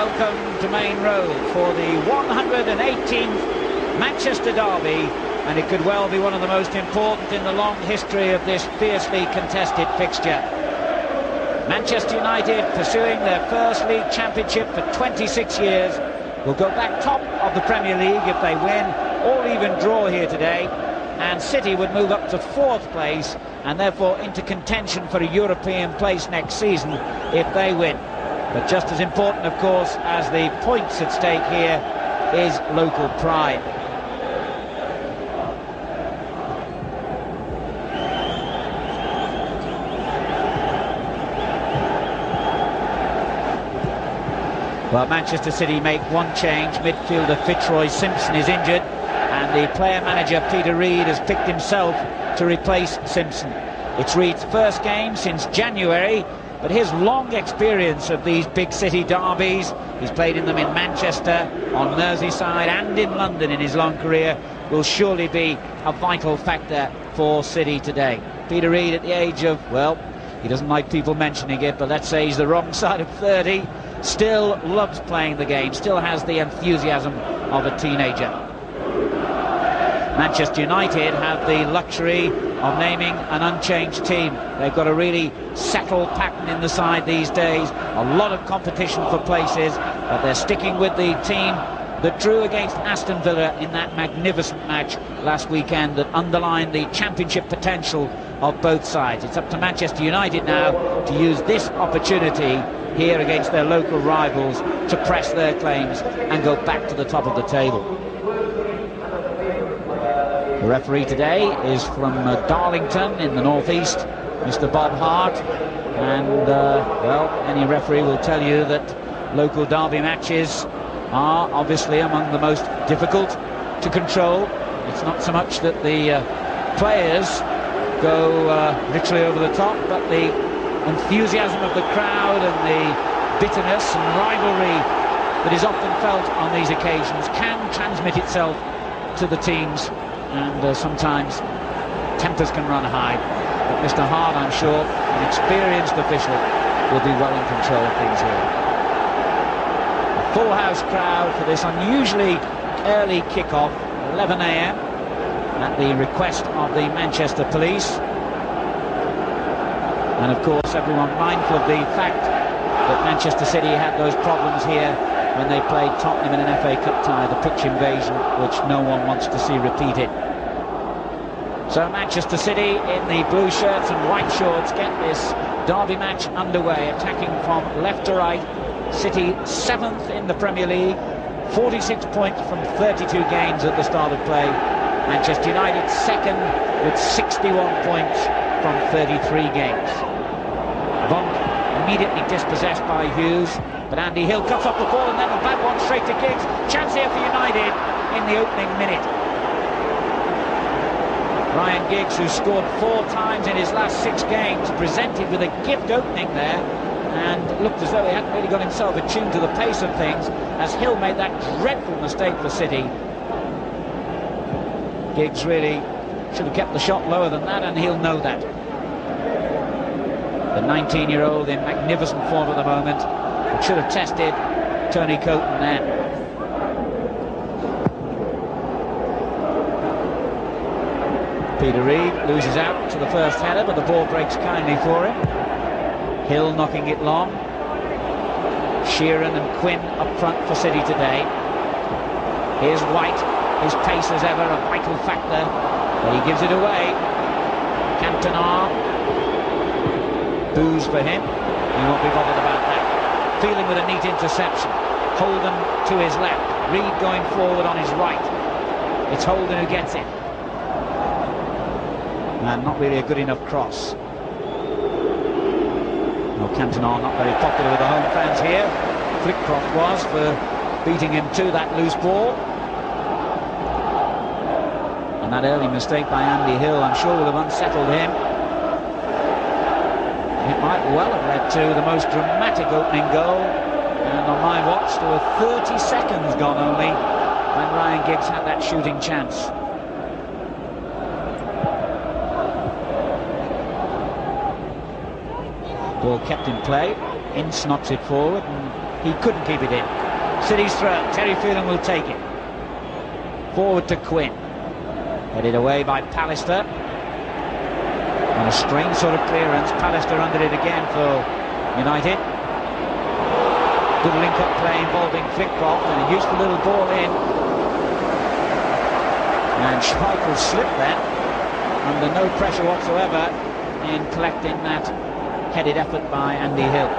welcome to Main Road for the 118th Manchester derby, and it could well be one of the most important in the long history of this fiercely contested fixture. Manchester United, pursuing their first league championship for 26 years, will go back top of the Premier League if they win, or even draw here today, and City would move up to 4th place and therefore into contention for a European place next season if they win. But just as important, of course, as the points at stake here is local pride. Well, Manchester City make one change. Midfielder Fitzroy Simpson is injured, and the player-manager Peter Reid has picked himself to replace Simpson. It's Reid's first game since January, but his long experience of these big city derbies, he's played in them in Manchester, on Merseyside and in London in his long career, will surely be a vital factor for City today. Peter Reid, at the age of, well, he doesn't like people mentioning it, but let's say he's the wrong side of 30, still loves playing the game, still has the enthusiasm of a teenager. Manchester United have the luxury of naming an unchanged team. They've got a really settled pattern in the side these days, a lot of competition for places, but they're sticking with the team that drew against Aston Villa in that magnificent match last weekend that underlined the championship potential of both sides. It's up to Manchester United now to use this opportunity here against their local rivals to press their claims and go back to the top of the table. The referee today is from Darlington in the northeast, Mr. Bob Hart, and well, any referee will tell you that local derby matches are obviously among the most difficult to control. It's not so much that the players go literally over the top, but the enthusiasm of the crowd and the bitterness and rivalry that is often felt on these occasions can transmit itself to the teams, and sometimes tempers can run high. But Mr. Hart, I'm sure, an experienced official, will be well in control of things here. A full house crowd for this unusually early kick-off, 11 AM, at the request of the Manchester Police. And of course, everyone mindful of the fact that Manchester City had those problems here when they played Tottenham in an FA Cup tie, the pitch invasion, which no one wants to see repeated. So Manchester City in the blue shirts and white shorts get this derby match underway, attacking from left to right. City 7th in the Premier League, 46 points from 32 games at the start of play. Manchester United 2nd with 61 points from 33 games. Bonk immediately dispossessed by Hughes, but Andy Hill cuts off the ball and then the bad one straight to Giggs. Chance here for United in the opening minute. Ryan Giggs, who scored 4 times in his last 6 games, presented with a gift opening there and looked as though he hadn't really got himself attuned to the pace of things as Hill made that dreadful mistake for City. Giggs really should have kept the shot lower than that, and he'll know that. The 19-year-old in magnificent form at the moment, should have tested Tony Coton then. Peter Reid loses out to the first header, but the ball breaks kindly for him. Hill knocking it long. Sheeran and Quinn up front for City today. Here's White, his pace as ever a vital factor, but he gives it away. Cantona, booze for him, he won't be bothered about that. Feeling with a neat interception. Holden to his left, Reid going forward on his right. It's Holden who gets it. And not really a good enough cross. Well, Cantona not very popular with the home fans here. Flitcroft was for beating him to that loose ball. And that early mistake by Andy Hill, I'm sure, would have unsettled him. It might well have led to the most dramatic opening goal, and on my watch there were 30 seconds gone only when Ryan Giggs had that shooting chance. Ball kept in play. Ince knocks it forward, and he couldn't keep it in. City's throw. Terry Phelan will take it. Forward to Quinn. Headed away by Pallister. And a strange sort of clearance. Pallister under it again for United. Good link-up play involving Flitcroft, and a useful little ball in. And Schmeichel slipped then, under no pressure whatsoever, in collecting that headed effort by Andy Hill.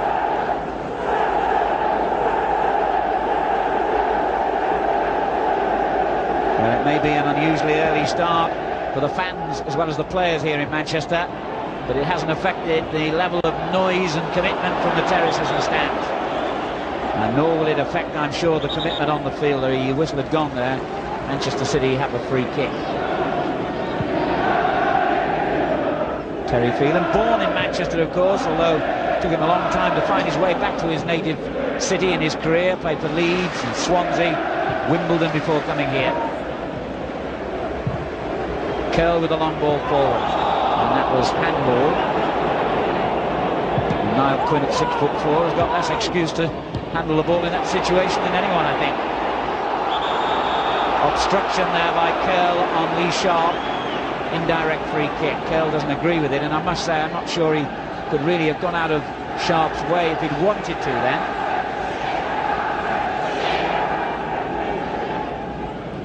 Well, it may be an unusually early start for the fans as well as the players here in Manchester, but it hasn't affected the level of noise and commitment from the terraces and stands. And nor will it affect, I'm sure, the commitment on the field. The whistle had gone there. Manchester City have a free kick. Terry Phelan, born in Manchester, of course, although it took him a long time to find his way back to his native city in his career. Played for Leeds and Swansea, Wimbledon before coming here. Curl with a long ball forward, and that was handball. Niall Quinn at 6'4" has got less excuse to handle the ball in that situation than anyone, I think. Obstruction there by Curl on Lee Sharp. Indirect free kick. Curl doesn't agree with it, and I must say I'm not sure he could really have gone out of Sharp's way if he'd wanted to then.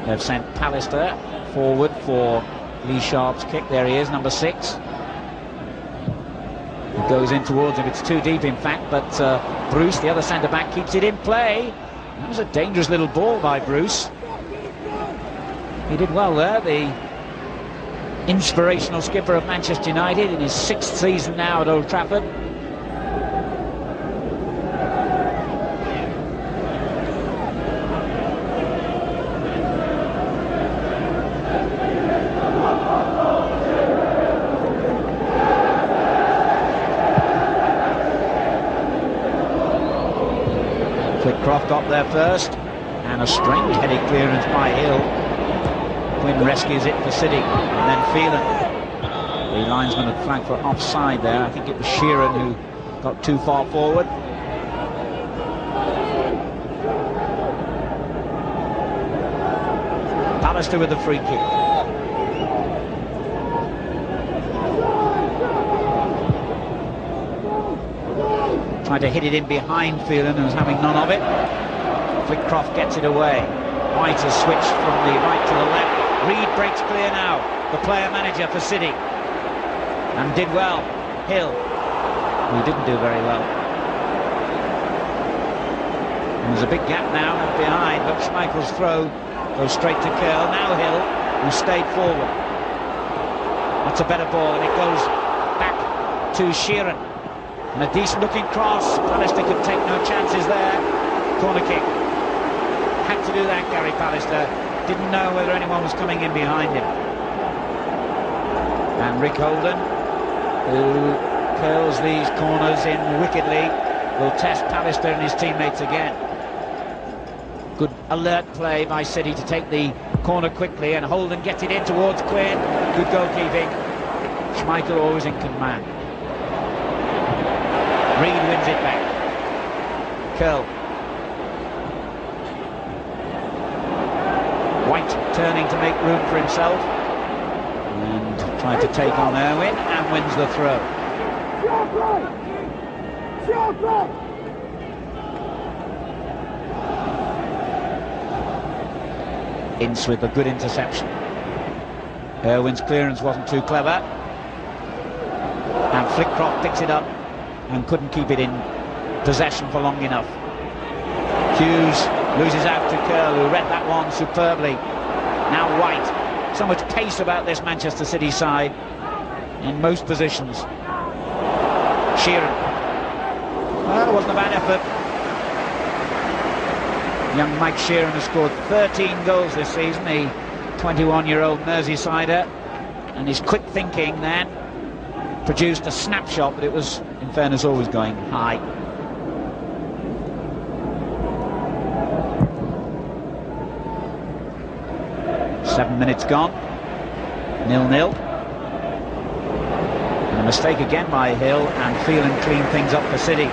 They've sent Pallister forward for Lee Sharp's kick. There he is, number 6. It goes in towards him. It's too deep, in fact, but Bruce, the other centre-back, keeps it in play. That was a dangerous little ball by Bruce. He did well there, the inspirational skipper of Manchester United in his 6th season now at Old Trafford. Flitcroft got there first, and a strange headed clearance by Hill. Quinn rescues it for City, and then Phelan. The linesman had flagged for offside there. I think it was Sheeran who got too far forward. Pallister with the free kick. Tried to hit it in behind Phelan, who was having none of it. Flitcroft gets it away. White has switched from the right to the left. Reed breaks clear now, the player-manager for City. And did well. Hill, who didn't do very well. And there's a big gap now left behind, but Schmeichel's throw goes straight to Curl. Now Hill, who stayed forward. That's a better ball, and it goes back to Sheeran. And a decent-looking cross. Pallister could take no chances there. Corner kick. Had to do that, Gary Pallister. Didn't know whether anyone was coming in behind him. And Rick Holden, who curls these corners in wickedly, will test Pallister and his teammates again. Good alert play by City to take the corner quickly, and Holden gets it in towards Quinn. Good goalkeeping. Schmeichel always in command. Reed wins it back. Curl. White turning to make room for himself and trying to take on Irwin, and wins the throw. Ince with a good interception. Irwin's clearance wasn't too clever, and Flitcroft picks it up and couldn't keep it in possession for long enough. Hughes loses out to Curl, who read that one superbly. Now White. So much pace about this Manchester City side in most positions. Sheeran. Well, it wasn't a bad effort. Young Mike Sheeran has scored 13 goals this season, the 21-year-old Merseysider, and his quick thinking then produced a snapshot, but it was, in fairness, always going high. Seven minutes gone, 0-0. And a mistake again by Hill, and Phelan cleaned things up for City.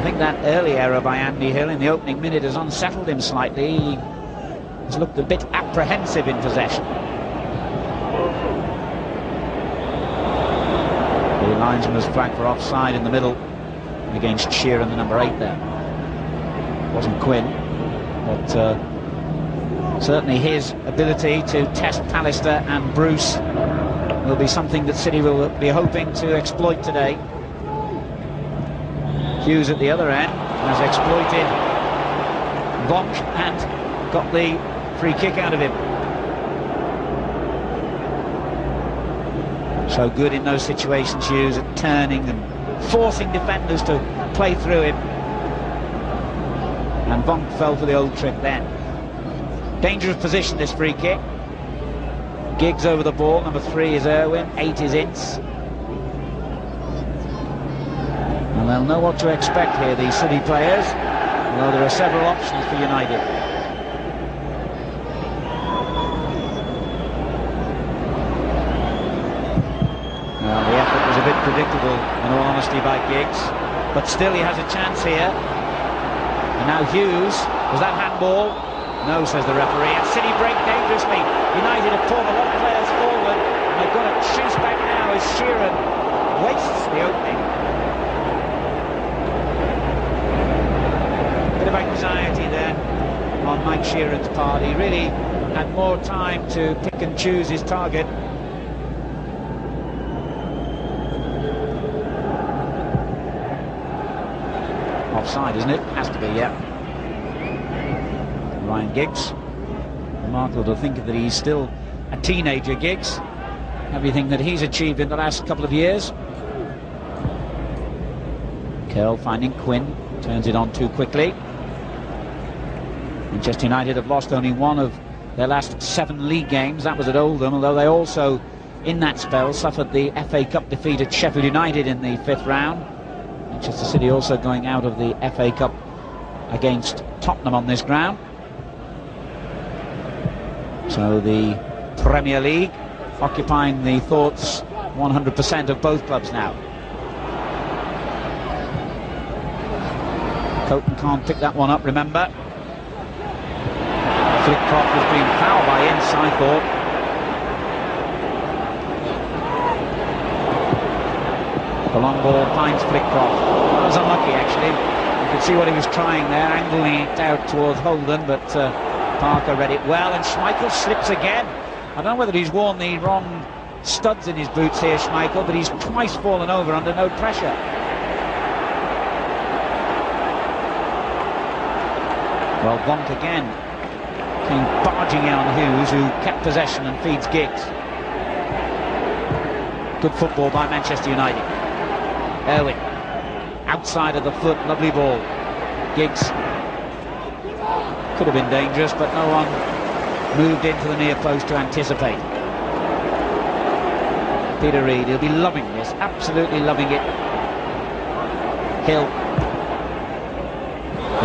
I think that early error by Andy Hill in the opening minute has unsettled him slightly. He's looked a bit apprehensive in possession. The linesman was flagged for offside in the middle against Sheeran, the number 8 there. It wasn't Quinn, but certainly his ability to test Pallister and Bruce will be something that City will be hoping to exploit today. Hughes at the other end has exploited Vonk and got the free kick out of him. So good in those situations, Hughes, at turning and forcing defenders to play through him. And Vonk fell for the old trick then. Dangerous position, this free kick. Giggs over the ball, number 3 is Irwin, 8 is Ince. And they'll know what to expect here, these City players, although there are several options for United. Well, the effort was a bit predictable, in all honesty, by Giggs, but still he has a chance here. And now Hughes, was that handball? No, says the referee, and City break dangerously. United have pulled a lot of players forward, and they've got to chase back now as Sheeran wastes the opening. Bit of anxiety there on Mike Sheeran's part. He really had more time to pick and choose his target. Offside, isn't it? Has to be, yeah. Ryan Giggs. Remarkable to think that he's still a teenager, Giggs. Everything that he's achieved in the last couple of years. Curl finding Quinn, turns it on too quickly. Manchester United have lost only one of their last 7 league games. That was at Oldham, although they also, in that spell, suffered the FA Cup defeat at Sheffield United in the 5th round. Manchester City also going out of the FA Cup against Tottenham on this ground. So the Premier League occupying the thoughts 100% of both clubs now. Cantona can't pick that one up, remember. Flitcroft was being fouled by Ince, I thought. The long ball finds Flitcroft. That was unlucky, actually. You could see what he was trying there, angling it out towards Holden, but Parker read it well, and Schmeichel slips again. I don't know whether he's worn the wrong studs in his boots here, Schmeichel, but he's twice fallen over under no pressure. Well, Vonk again came barging in on Hughes, who kept possession and feeds Giggs. Good football by Manchester United. Irwin, outside of the foot, lovely ball. Giggs could have been dangerous, but no one moved into the near post to anticipate. Peter Reid, he'll be loving this, absolutely loving it. Hill,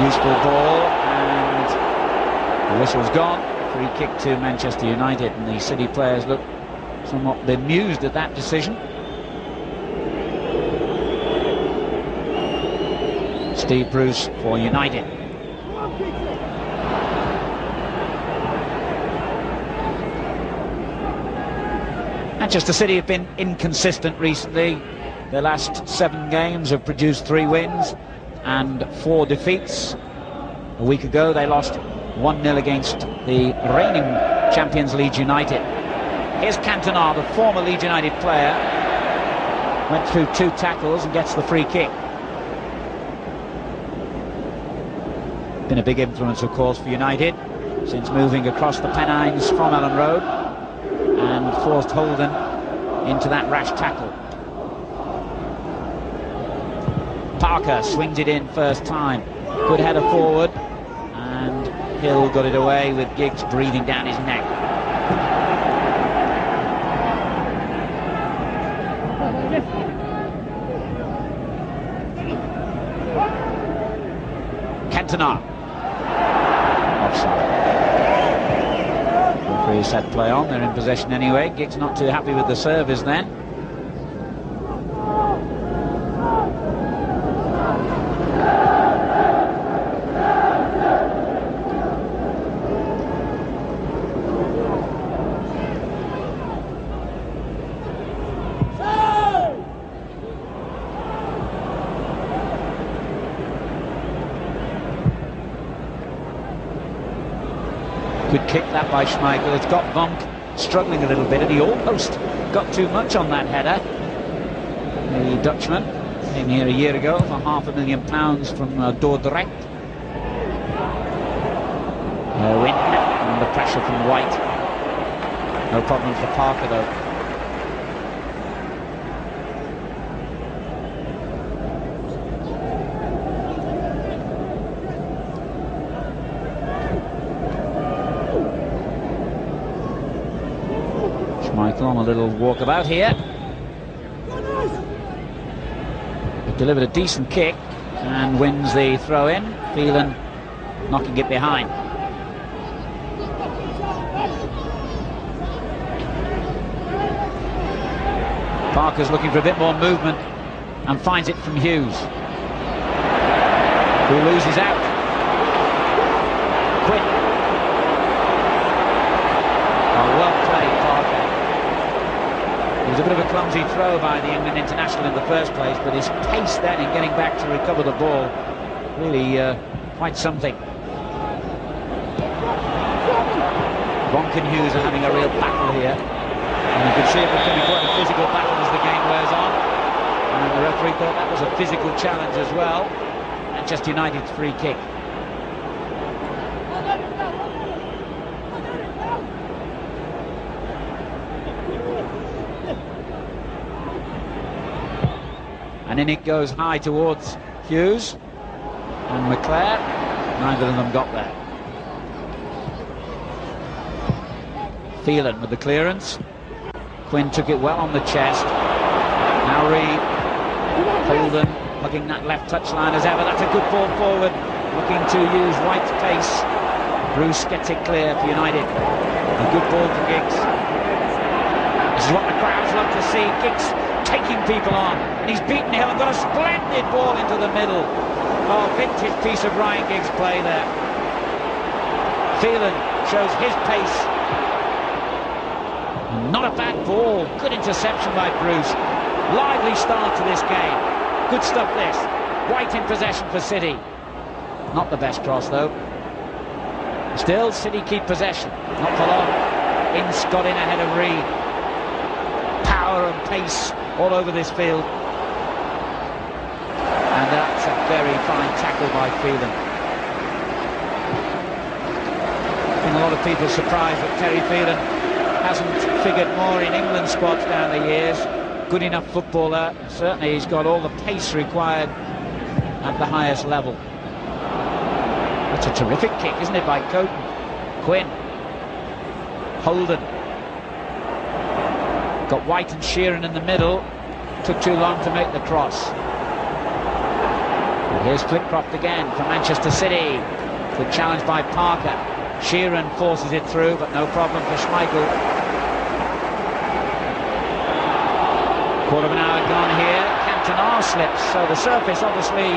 useful ball, and the whistle's gone. Free kick to Manchester United, and the City players look somewhat bemused at that decision. Steve Bruce for United. Manchester City have been inconsistent recently. Their last 7 games have produced 3 wins and 4 defeats. A week ago they lost 1-0 against the reigning champions Leeds United. Here's Cantona, the former Leeds United player. Went through 2 tackles and gets the free kick. Been a big influence, of course, for United since moving across the Pennines from Ellen Road and forced Holden into that rash tackle. Parker swings it in first time. Good header forward, and Hill got it away with Giggs breathing down his neck. Cantona. Offside. Referee said play on, they're in possession anyway. Giggs not too happy with the service then. Good kick that by Schmeichel. It's got Vonk struggling a little bit, and he almost got too much on that header. The Dutchman came here a year ago for £500,000 from Dordrecht. Win under pressure from White. No problem for Parker though. Schmeichel on a little walkabout here. But delivered a decent kick and wins the throw-in. Phelan knocking it behind. Parker's looking for a bit more movement and finds it from Hughes, who loses out. Quinn. Oh, well played, Parker. It was a bit of a clumsy throw by the England international in the first place, but his pace then in getting back to recover the ball, really quite something. Vonk and Hughes are having a real battle here. And you can see it becoming quite a physical battle as the game wears on. And the referee thought that was a physical challenge as well. Manchester United's free kick. And in it goes high towards Hughes and McClare. Neither of them got there. Phelan with the clearance. Quinn took it well on the chest. Now Reed. Holden hugging that left touchline as ever. That's a good ball forward. Looking to use White's pace. Bruce gets it clear for United. A good ball to Giggs. This is what the crowds love to see. Giggs taking people on. And he's beaten Hill and got a splendid ball into the middle. Oh, vintage piece of Ryan Giggs' play there. Phelan shows his pace. Not a bad ball. Good interception by Bruce. Lively start to this game. Good stuff this. White in possession for City. Not the best cross though. Still City keep possession. Not for long. Ince got in ahead of Reed. Power and pace all over this field. And that's a very fine tackle by Phelan. I think a lot of people surprised that Terry Phelan hasn't figured more in England squads down the years. Good enough footballer. Certainly he's got all the pace required at the highest level. That's a terrific kick, isn't it, by Coton? Quinn. Holden. Got White and Sheeran in the middle. Took too long to make the cross. And here's Flitcroft again for Manchester City. Good challenge by Parker. Sheeran forces it through, but no problem for Schmeichel. Quarter of an hour gone here. Cantona slips, so the surface obviously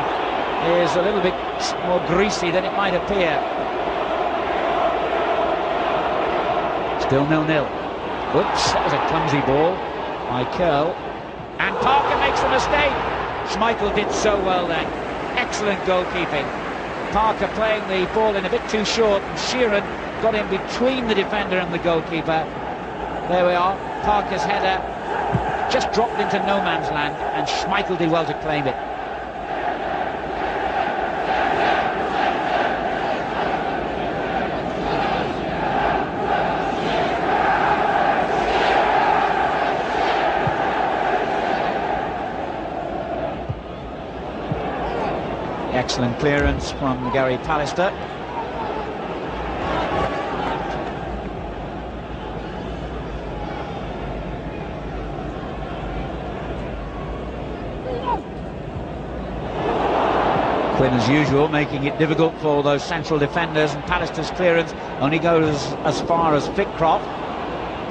is a little bit more greasy than it might appear. Still 0-0. Whoops, that was a clumsy ball by Curl. And Parker makes the mistake. Schmeichel did so well then. Excellent goalkeeping. Parker playing the ball in a bit too short, and Sheeran got in between the defender and the goalkeeper. There we are. Parker's header just dropped into no man's land, and Schmeichel did well to claim it. Excellent clearance from Gary Pallister. Quinn, as usual, making it difficult for those central defenders, and Pallister's clearance only goes as far as Flitcroft.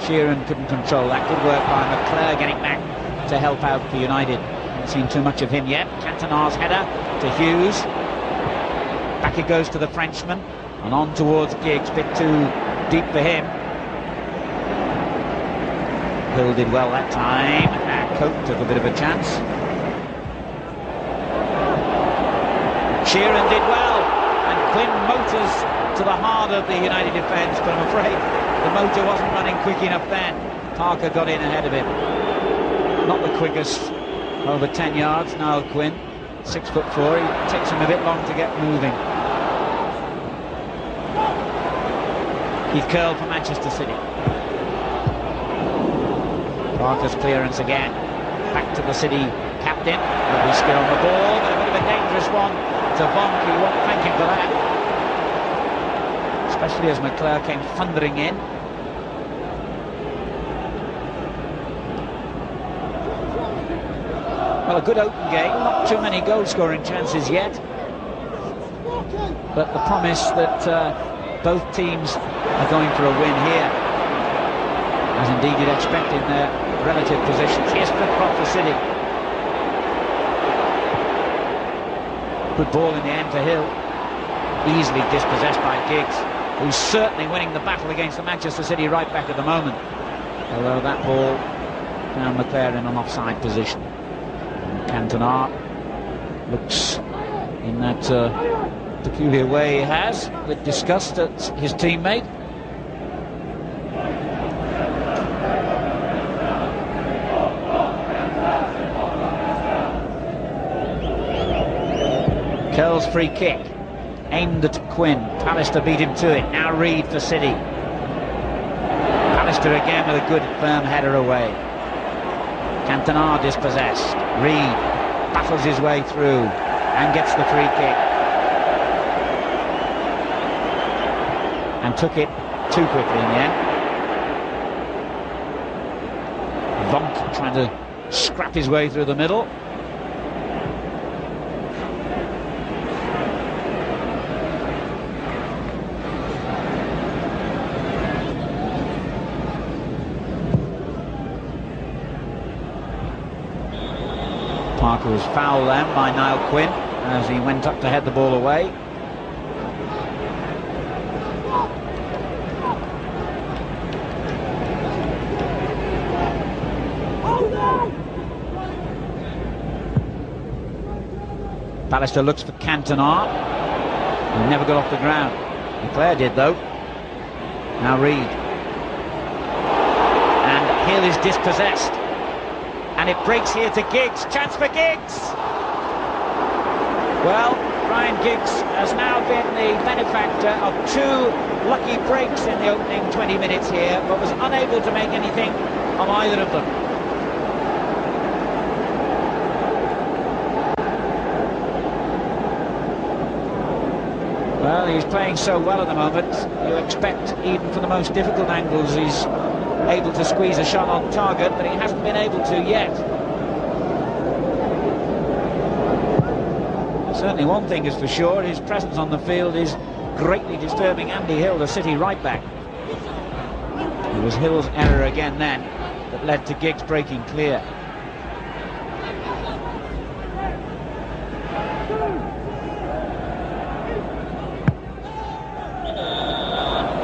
Sheeran couldn't control that. Good work by McClare getting back to help out for United. Haven't seen too much of him yet. Cantona's header to Hughes. Back it goes to the Frenchman, and on towards Giggs. Bit too deep for him. Hill did well that time. Cope took a bit of a chance. Sheeran did well, and Quinn motors to the hard bothered the United defence, but I'm afraid the motor wasn't running quick enough then. Parker got in ahead of him. Not the quickest, over 10 yards. Niall Quinn, 6'4", he takes him a bit long to get moving. Keith Curl for Manchester City. Parker's clearance again. Back to the City captain. Lovely skill on the ball, but a bit of a dangerous one to Vonk. You won't thank him for that. Especially as McClure came thundering in. Well, a good open game, not too many goal-scoring chances yet, but the promise that both teams are going for a win here, as indeed you'd expect in their relative positions. Here's Flitcroft for City. Good ball in the end to Hill, easily dispossessed by Giggs, who's certainly winning the battle against the Manchester City right back at the moment, although that ball found McClure in an offside position. Cantona looks in that peculiar way he has, with disgust at his teammate. Curl's free kick, aimed at Quinn. Pallister beat him to it. Now Reid for City. Pallister again with a good firm header away. Cantona dispossessed. Reid battles his way through and gets the free kick. And took it too quickly in the end. Vonk trying to scrap his way through the middle. Parker was fouled then by Niall Quinn as he went up to head the ball away. Pallister looks for Cantona, who never got off the ground. McClure did though. Now Reid. And Hill is dispossessed. And it breaks here to Giggs. Chance for Giggs! Well, Ryan Giggs has now been the benefactor of two lucky breaks in the opening 20 minutes here, but was unable to make anything of either of them. Well, he's playing so well at the moment, you expect even from the most difficult angles he's able to squeeze a shot on target, but he hasn't been able to yet. Certainly one thing is for sure, his presence on the field is greatly disturbing Andy Hill, the City right back. It was Hill's error again then that led to Giggs breaking clear.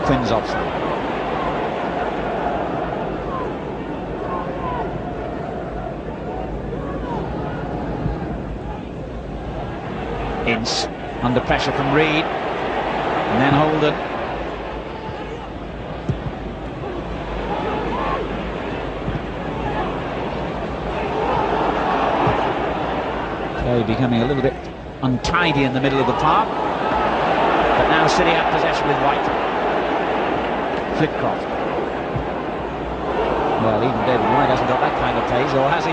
Quinn's offside. Ince under pressure from Reid, and then Holden. Play becoming a little bit untidy in the middle of the park, but now City have possession with White. Flitcroft. Well, even David White hasn't got that kind of pace, or has he?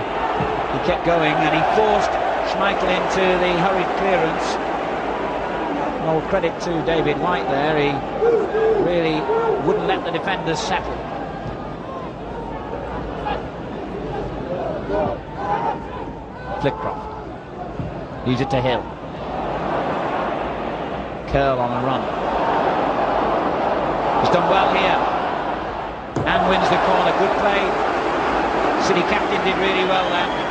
He kept going and he forced Schmeichel into the hurried clearance. All credit to David White there, he really wouldn't let the defenders settle. Flitcroft leaves it to Hill. Curl on a run. He's done well here and wins the corner. Good play. City captain did really well there.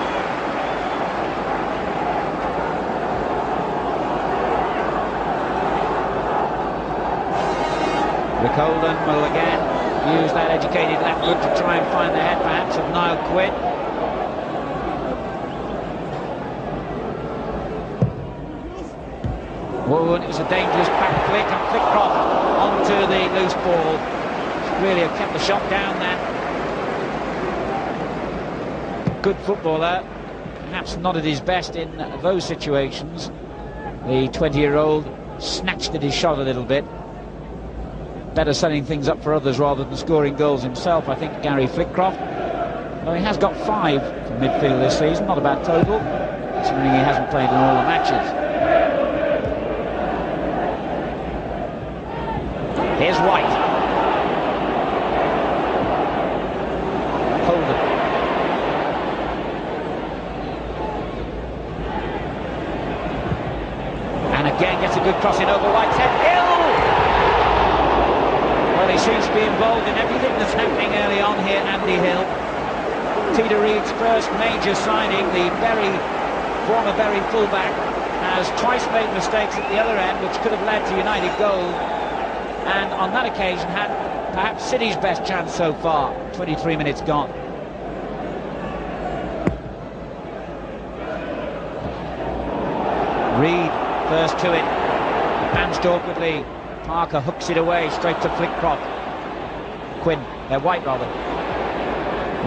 Rick Holden will again use that educated left foot to try and find the head perhaps of Niall Quinn. Oh, and it was a dangerous back flick, and Flickcroft onto the loose ball. Really have kept the shot down then. Good footballer, perhaps not at his best in those situations. The 20-year-old snatched at his shot a little bit. Better setting things up for others rather than scoring goals himself, I think, Gary Flickcroft. Though he has got 5 from midfield this season, not a bad total, considering he hasn't played in all the matches. Here's White. Holden. And again gets a good crossing over White's head. Hill! Well, he seems to be involved in everything that's happening early on here, Andy Hill. Peter Reid's first major signing, the former Bury fullback, has twice made mistakes at the other end, which could have led to United goal. And on that occasion had perhaps City's best chance so far. 23 minutes gone. Reid first to it, bounced awkwardly. Parker hooks it away straight to Flickcroft. White rather.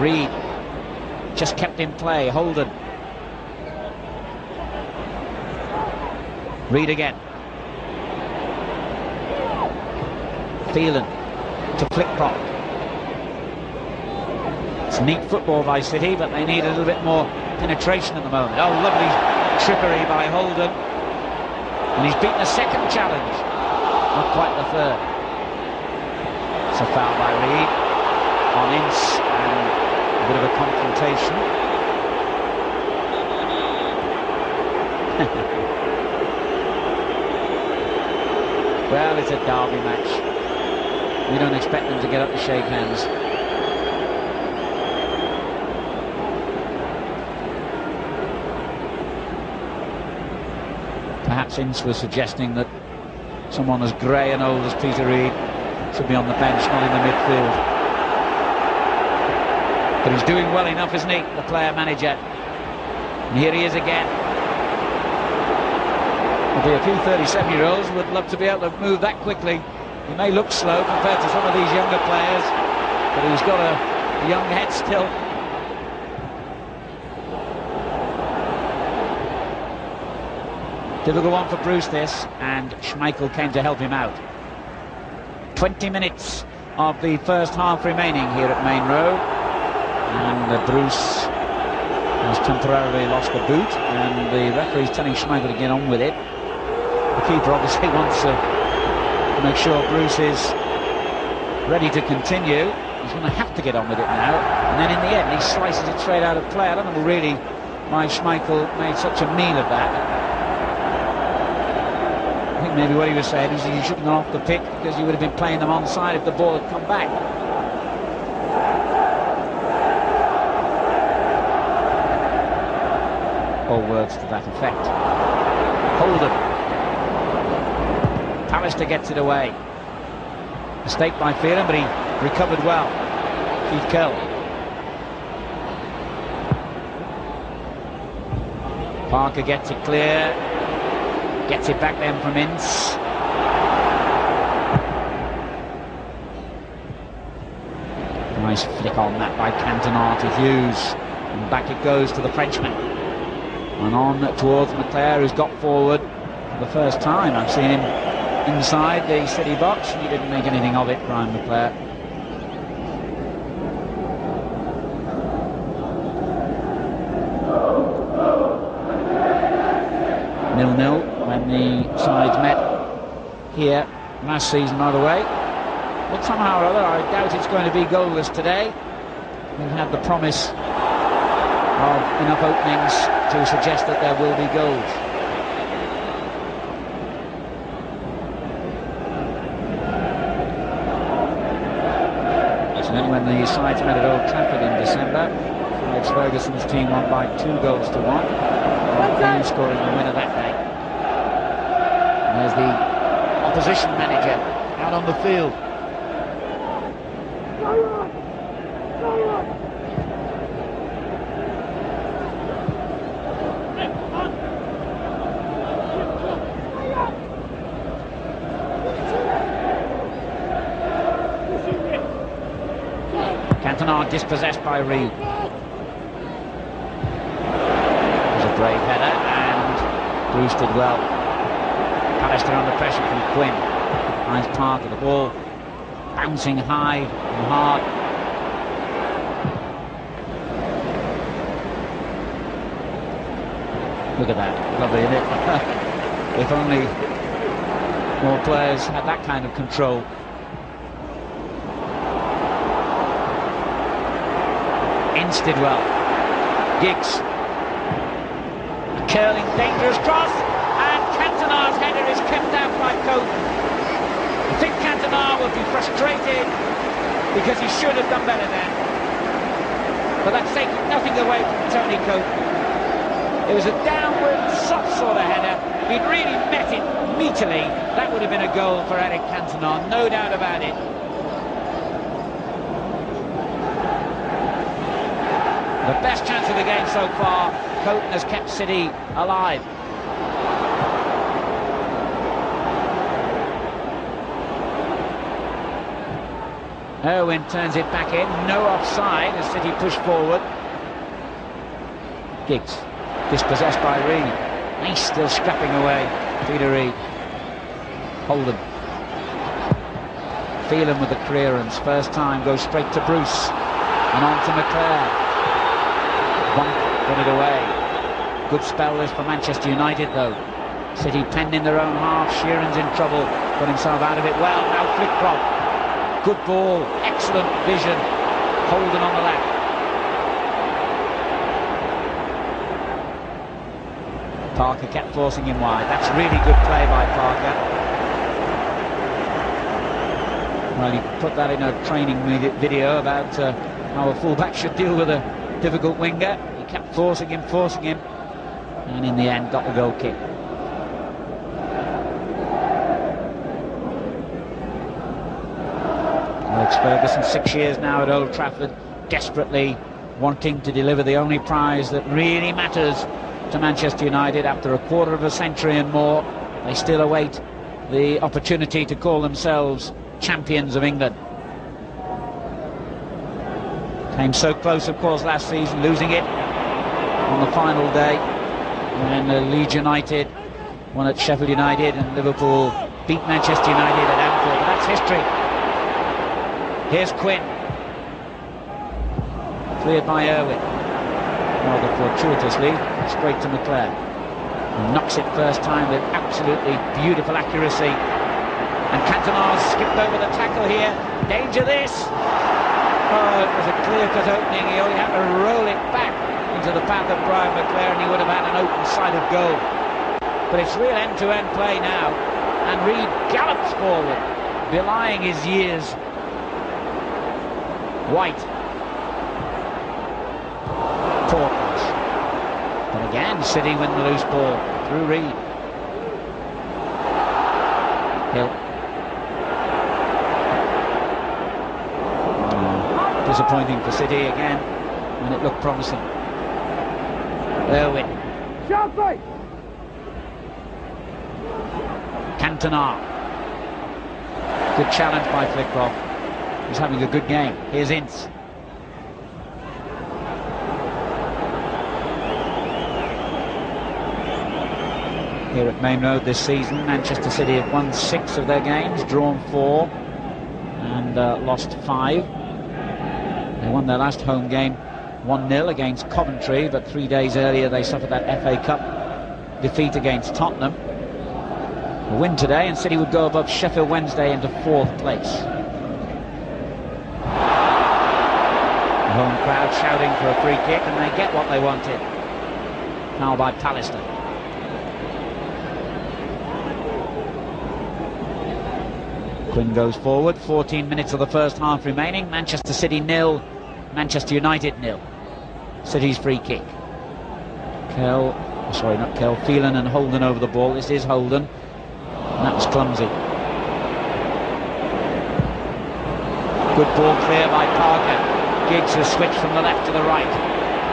Reid just kept in play. Holden. Reid again. Phelan to Flickcroft. It's neat football by City, but they need a little bit more penetration at the moment. Oh, lovely trickery by Holden. And he's beaten a second challenge. Not quite the third. It's a foul by Reid on Ince, and a bit of a confrontation. Well, it's a derby match. We don't expect them to get up to shake hands. Perhaps Ince was suggesting that someone as grey and old as Peter Reid should be on the bench, not in the midfield. But he's doing well enough, isn't he, the player-manager? And here he is again. There'll be a few 37-year-olds who would love to be able to move that quickly. He may look slow compared to some of these younger players, but he's got a young head still. Difficult one for Bruce, this, and Schmeichel came to help him out. 20 minutes of the first half remaining here at Main Road, and Bruce has temporarily lost the boot, and the referee's telling Schmeichel to get on with it. The keeper obviously wants to make sure Bruce is ready to continue. He's going to have to get on with it now, and then in the end he slices it straight out of play. I don't know really why Schmeichel made such a meal of that. I think maybe what he was saying is he shouldn't have gone off the pitch because he would have been playing them onside if the ball had come back. Or words to that effect. Holden. Pallister gets it away. Mistake by Phelan, but he recovered well. Keith Curl. Parker gets it clear. Gets it back then from Ince. Nice flick on that by Cantona to Hughes. And back it goes to the Frenchman. And on towards McClare, who's got forward for the first time. I've seen him inside the City box. He didn't make anything of it, Brian McClare. Nil-nil when the sides met here last season, by the way. But somehow or other, I doubt it's going to be goalless today. We've had the promise of enough openings to suggest that there will be goals. Incidentally, when the sides met at Old Trafford in December, Alex Ferguson's team won by 2-1, and scoring the winner that day. And there's the opposition manager out on the field. Cantona dispossessed by Reed. It was a brave header and Bruce did well. Pallister under pressure from Quinn. Finds Parker, the ball bouncing high and hard. Look at that, lovely, isn't it? If only more players had that kind of control. Ince did well. Giggs. A curling, dangerous cross, and Cantona's header is kept out by Cope. I think Cantona will be frustrated because he should have done better then. But that's taking nothing away from Tony Cope. It was a downward, soft sort of header. He'd really met it meaty. That would have been a goal for Eric Cantona, no doubt about it. The best chance of the game so far. Cope has kept City alive. Irwin turns it back in, no offside as City push forward. Giggs, dispossessed by Reed. He's still scrapping away. Peter Reed. Holden. Phelan with the clearance. First time goes straight to Bruce. And on to McClare. Put it away. Good spell this for Manchester United though. City penned in their own half. Sheeran's in trouble. Got himself out of it well. Now Flitcroft. Good ball, excellent vision. Holden on the left. Parker kept forcing him wide. That's really good play by Parker. Well, he put that in a training video about how a fullback should deal with a difficult winger. He kept forcing him, and in the end got the goal kick. Alex Ferguson, 6 years now at Old Trafford, desperately wanting to deliver the only prize that really matters to Manchester United. After a quarter of a century and more, they still await the opportunity to call themselves champions of England. Came so close, of course, last season, losing it on the final day when Leeds United won at Sheffield United and Liverpool beat Manchester United at Anfield. But that's history. Here's Quinn. Cleared by Irwin. Rather fortuitously, straight to McClare. Knocks it first time with absolutely beautiful accuracy. And Cantona skipped over the tackle here. Danger this! Oh, it was a clear-cut opening. He only had to roll it back into the path of Brian McClare and he would have had an open side of goal. But it's real end-to-end play now. And Reed gallops forward, belying his years. White. Poor pass. But again, City win the loose ball through Reed. Hill. Disappointing for City again, when it looked promising. Irwin. Cantona. Good challenge by Flitcroft. He's having a good game. Here's Ince. Here at Main Road this season, Manchester City have won 6 of their games, drawn 4 and lost 5. They won their last home game 1-0 against Coventry, but 3 days earlier they suffered that FA Cup defeat against Tottenham. A win today and City would go above Sheffield Wednesday into 4th place. The home crowd shouting for a free kick and they get what they wanted. Foul by Pallister. Quinn goes forward. 14 minutes of the first half remaining. Manchester City 0, Manchester United 0. City's free kick. Phelan and Holden over the ball. This is Holden. And that was clumsy. Good ball clear by Parker. Giggs has switched from the left to the right.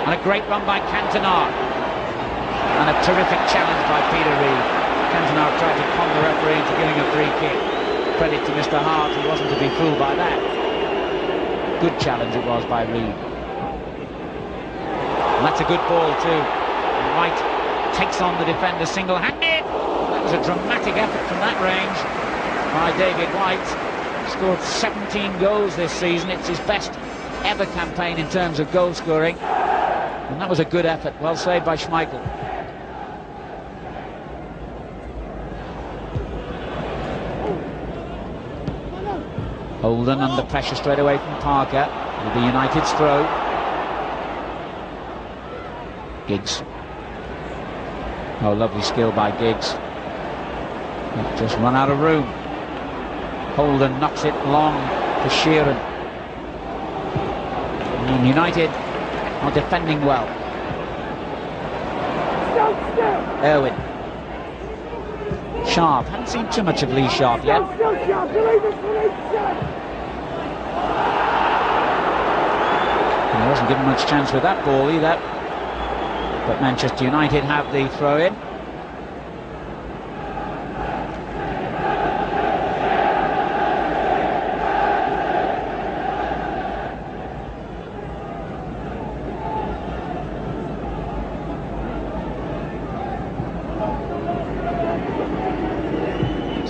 And a great run by Cantona. And a terrific challenge by Peter Reed. Cantona tried to con the referee into giving a free kick. Credit to Mr. Hart, he wasn't to be fooled by that. good challenge it was by Reed. And that's a good ball too. And White takes on the defender single-handed. That was a dramatic effort from that range by David White. Scored 17 goals this season. It's his best ever campaign in terms of goal scoring. And that was a good effort. Well saved by Schmeichel. Holden under pressure straight away from Parker. It'll be United's throw. Giggs. Oh, lovely skill by Giggs. Just run out of room. Holden knocks it long to Sheeran. And United are defending well. Irwin. Sharp. Haven't seen too much of Lee Sharp yet. He wasn't given much chance with that ball either. But Manchester United have the throw-in.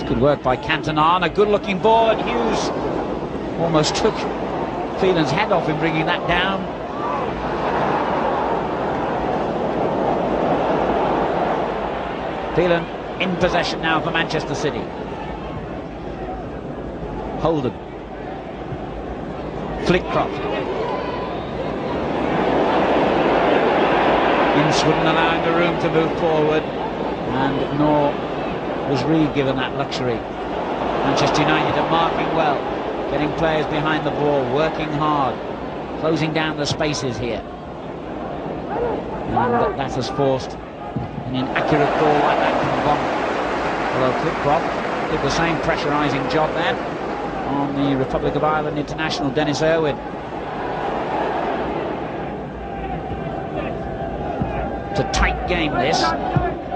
Good work by Cantona, a good-looking ball, and Hughes almost took Phelan's head off in bringing that down. Phelan in possession now for Manchester City. Holden. Flitcroft. Ince wouldn't allow the room to move forward, and nor was Reed given that luxury. Manchester United are marking well, getting players behind the ball, working hard, closing down the spaces here. And that has forced an inaccurate ball like that from Bond. Although Flitcroft did the same pressurising job then on the Republic of Ireland international Dennis Irwin. It's a tight game this,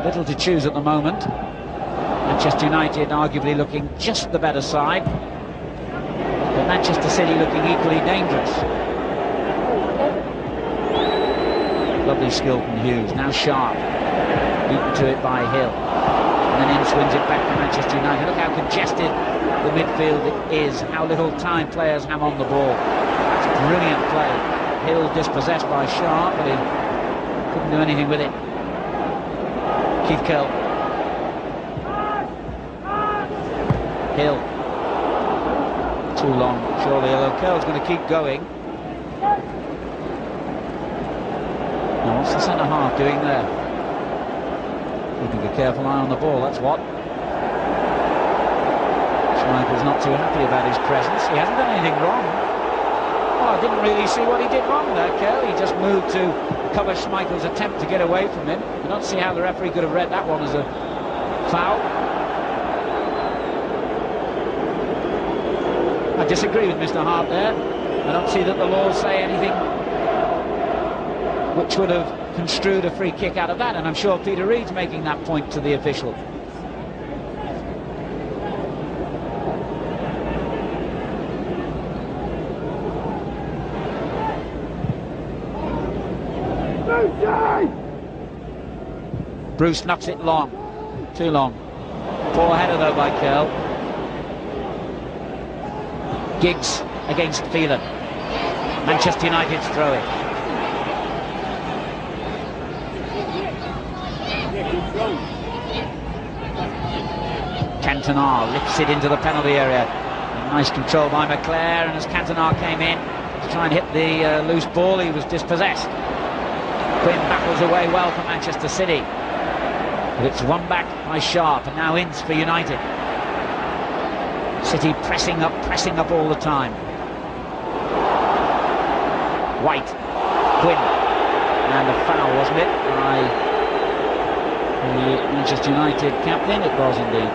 little to choose at the moment. Manchester United arguably looking just the better side, but Manchester City looking equally dangerous. Lovely skill from Hughes, now Sharp, beaten to it by Hill, and then Ince wins it back to Manchester United. Look how congested the midfield is, how little time players have on the ball. That's brilliant play. Hill dispossessed by Sharp, but he couldn't do anything with it. Keith Curl. Hill. Too long, surely, although Curl's going to keep going. Now, what's the centre-half doing there? Keeping a careful eye on the ball, that's what. Schmeichel's not too happy about his presence. He hasn't done anything wrong. Well, I didn't really see what he did wrong there, Curl. He just moved to cover Schmeichel's attempt to get away from him. I don't see how the referee could have read that one as a foul. I disagree with Mr. Hart there. I don't see that the laws say anything which would have construed a free kick out of that, and I'm sure Peter Reid's making that point to the official. Bruce knocks it long. Too long. Poor header though by Curl. Giggs against Phelan. Manchester United's throw-in. Cantona lifts it into the penalty area. Nice control by McClare, and as Cantona came in to try and hit the loose ball, he was dispossessed. Quinn battles away well for Manchester City. But it's won back by Sharp, and now Ince for United. City pressing up all the time. White, Quinn, and a foul, wasn't it, by the Manchester United captain? It was indeed.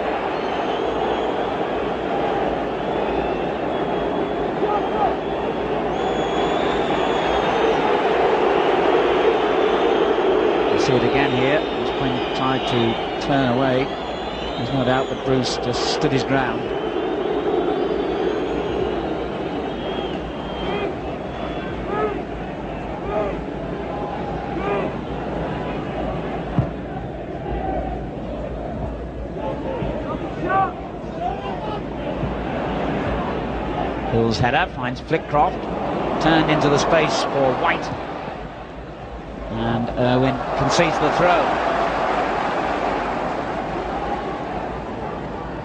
You see it again here, as Quinn tried to turn away. There's no doubt that Bruce just stood his ground. Hill's header finds Flitcroft, turned into the space for White, and Irwin concedes the throw.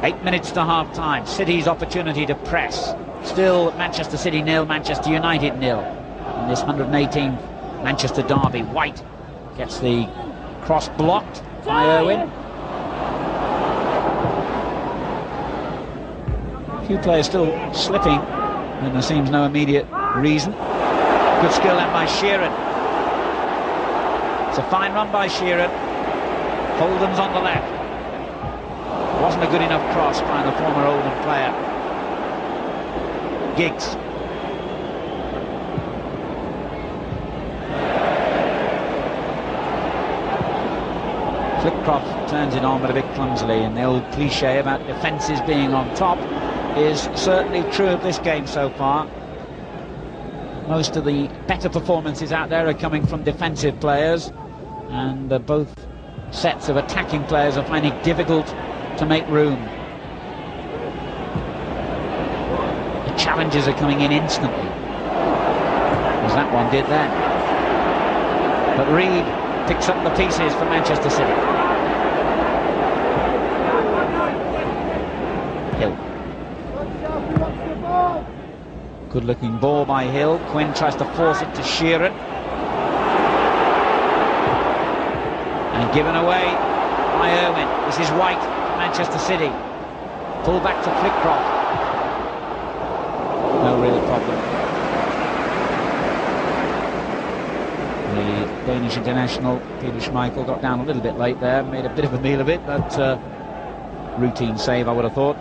8 minutes to half-time. City's opportunity to press. Still Manchester City 0, Manchester United 0. In this 118th Manchester derby, White gets the cross blocked by Irwin. A few players still slipping, and there seems no immediate reason. Good skill then by Sheeran. It's a fine run by Sheeran. Holden's on the left. Wasn't a good enough cross by the former Oldham player. Giggs. Flitcroft turns it on, but a bit clumsily, and the old cliche about defences being on top is certainly true of this game so far. Most of the better performances out there are coming from defensive players, and both sets of attacking players are finding it difficult to make room. The challenges are coming in instantly, as that one did then. But Reed picks up the pieces for Manchester City. Hill. Good looking ball by Hill. Quinn tries to force it to Sheeran. And given away by Irwin. This is White, Manchester City. Pull back to Flitcroft. No real problem. The Danish international, Peter Schmeichel, got down a little bit late there. Made a bit of a meal of it, but routine save, I would have thought.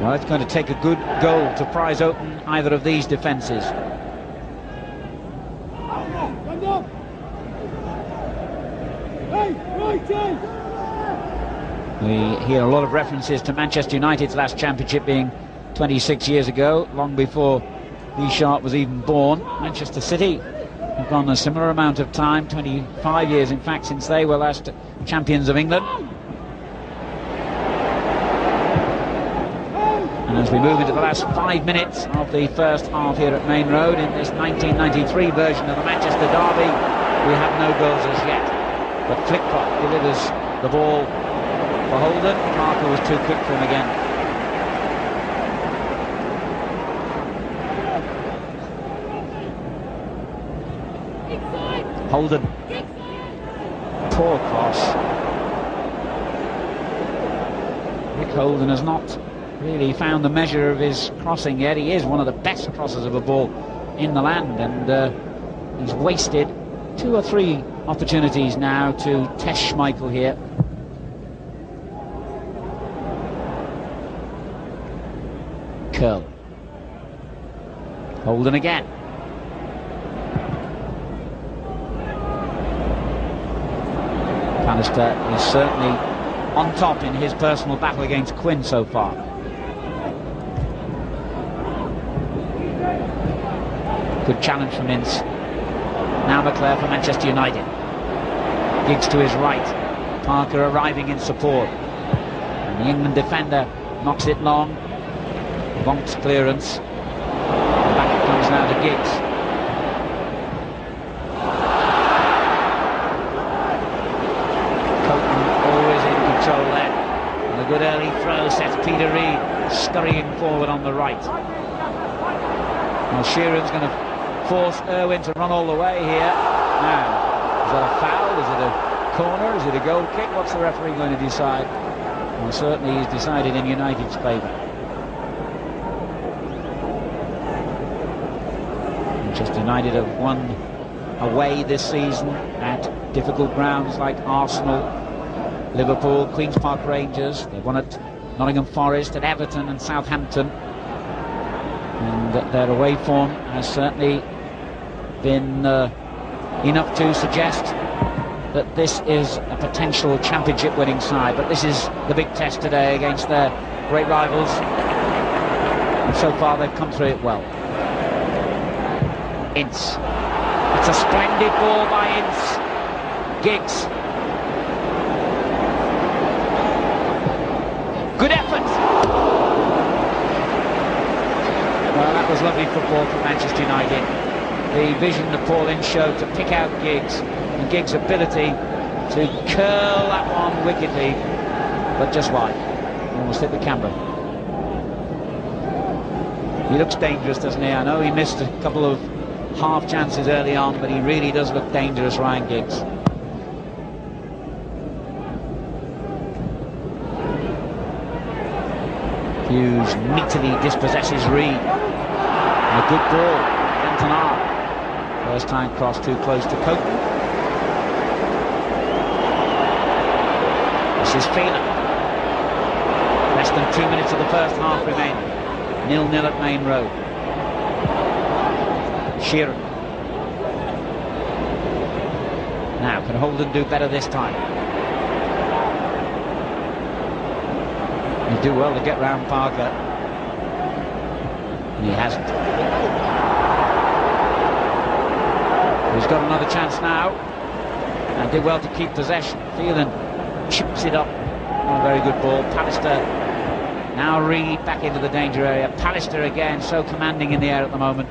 Well, it's going to take a good goal to prise open either of these defences. We hear a lot of references to Manchester United's last championship being 26 years ago, long before Lee Sharp was even born. Manchester City have gone a similar amount of time, 25 years in fact, since they were last champions of England. And as we move into the last 5 minutes of the first half here at Main Road in this 1993 version of the Manchester derby, we have no goals as yet. But Flitcroft delivers the ball for Holden. Parker was too quick for him again. Holden. Poor cross. Rick Holden has not really found the measure of his crossing yet. He is one of the best crossers of a ball in the land, and he's wasted 2 or 3 opportunities now to test Schmeichel here. Curl. Holden again. Bannister is certainly on top in his personal battle against Quinn so far. Good challenge from Ince. Now McClare for Manchester United. Giggs to his right. Parker arriving in support. And the England defender knocks it long. Vonk's clearance. And back it comes now to Giggs. Coton always in control there. And a good early throw sets Peter Reed scurrying forward on the right. Well, Sheeran's going to force Irwin to run all the way here. Now, is that a foul? Is it a corner? Is it a goal kick? What's the referee going to decide? Well, certainly he's decided in United's favour. Manchester United have won away this season at difficult grounds like Arsenal, Liverpool, Queen's Park Rangers. They've won at Nottingham Forest, at Everton and Southampton. And their away form has certainly been enough to suggest that this is a potential championship winning side. But this is the big test today against their great rivals. And so far they've come through it well. Ince. It's a splendid ball by Ince. Giggs. Good effort. Well, that was lovely football from Manchester United. The vision that Paul Ince showed to pick out Giggs, and Giggs' ability to curl that one wickedly, but just wide. Almost hit the camera. He looks dangerous, doesn't he? I know he missed a couple of half chances early on, but he really does look dangerous, Ryan Giggs. Hughes neatly dispossesses Reed. And a good ball, Cantona. First time cross too close to Cope. This is Phelan. Less than 2 minutes of the first half remaining. 0-0 at Main Road. Sheeran. Now, can Holden do better this time? He'll do well to get round Parker. And he hasn't. He's got another chance now. And did well to keep possession. Phelan chips it up. Not a very good ball. Pallister. Now Reed back into the danger area. Pallister again, so commanding in the air at the moment.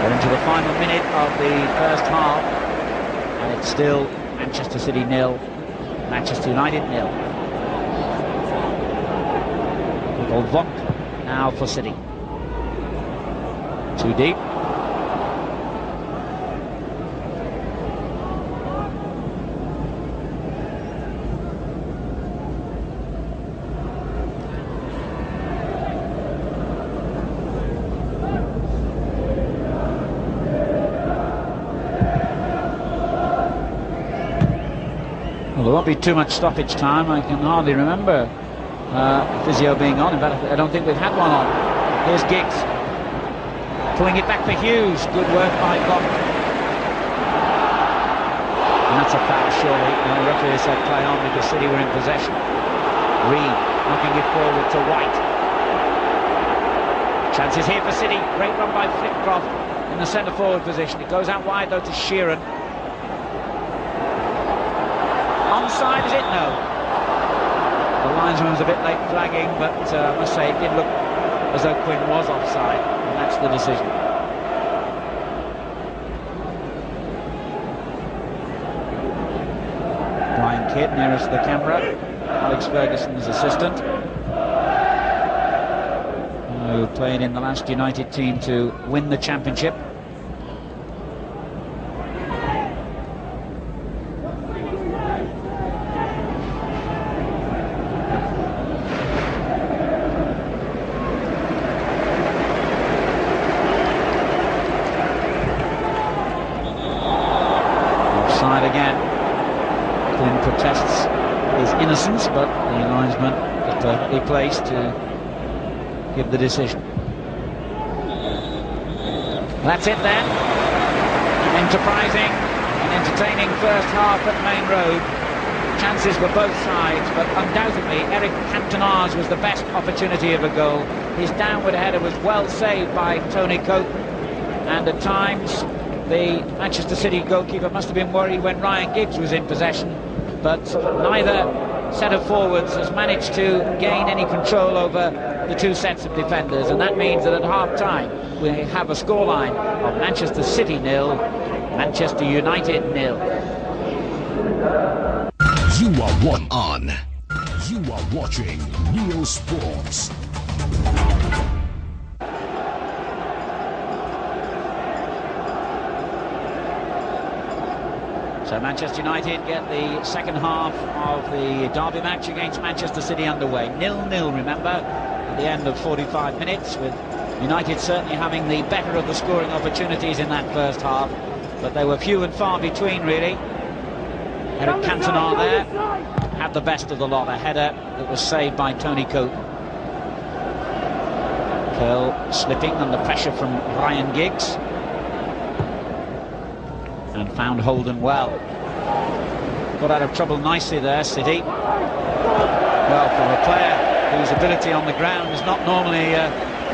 We're into the final minute of the first half, and it's still Manchester City 0, Manchester United 0. Little Vonk now for City. Too deep. Well, there won't be too much stoppage time. I can hardly remember physio being on. In fact, I don't think we've had one on. Here's Giggs. Pulling it back for Hughes. Good work by Vonk. And that's a foul, surely. And the referee said play on because City were in possession. Reed knocking it forward to White. Chances here for City. Great run by Flitcroft in the centre forward position. It goes out wide though to Sheeran. Onside, is it? No. The linesman was a bit late flagging, but I must say it did look as though Quinn was offside, and that's the decision. Brian Kidd nearest the camera, Alex Ferguson's assistant, who played in the last United team to win the championship. Again, Quinn protests his innocence, but the linesman is perfectly placed to give the decision. That's it then. Enterprising and entertaining first half at Main Road. Chances were both sides, but undoubtedly Eric Cantona's was the best opportunity of a goal. His downward header was well saved by Tony Cope, and at times the Manchester City goalkeeper must have been worried when Ryan Giggs was in possession, but neither set of forwards has managed to gain any control over the two sets of defenders, and that means that at half-time we have a scoreline of Manchester City 0, Manchester United 0. You are on. You are watching Neo Sports. So Manchester United get the second half of the derby match against Manchester City underway. 0-0, remember, at the end of 45 minutes, with United certainly having the better of the scoring opportunities in that first half, but they were few and far between, really. Eric Cantona there had the best of the lot, a header that was saved by Tony Cope. Curl slipping under pressure from Ryan Giggs. And found Holden well. Got out of trouble nicely there, City. Well, for a player whose ability on the ground is not normally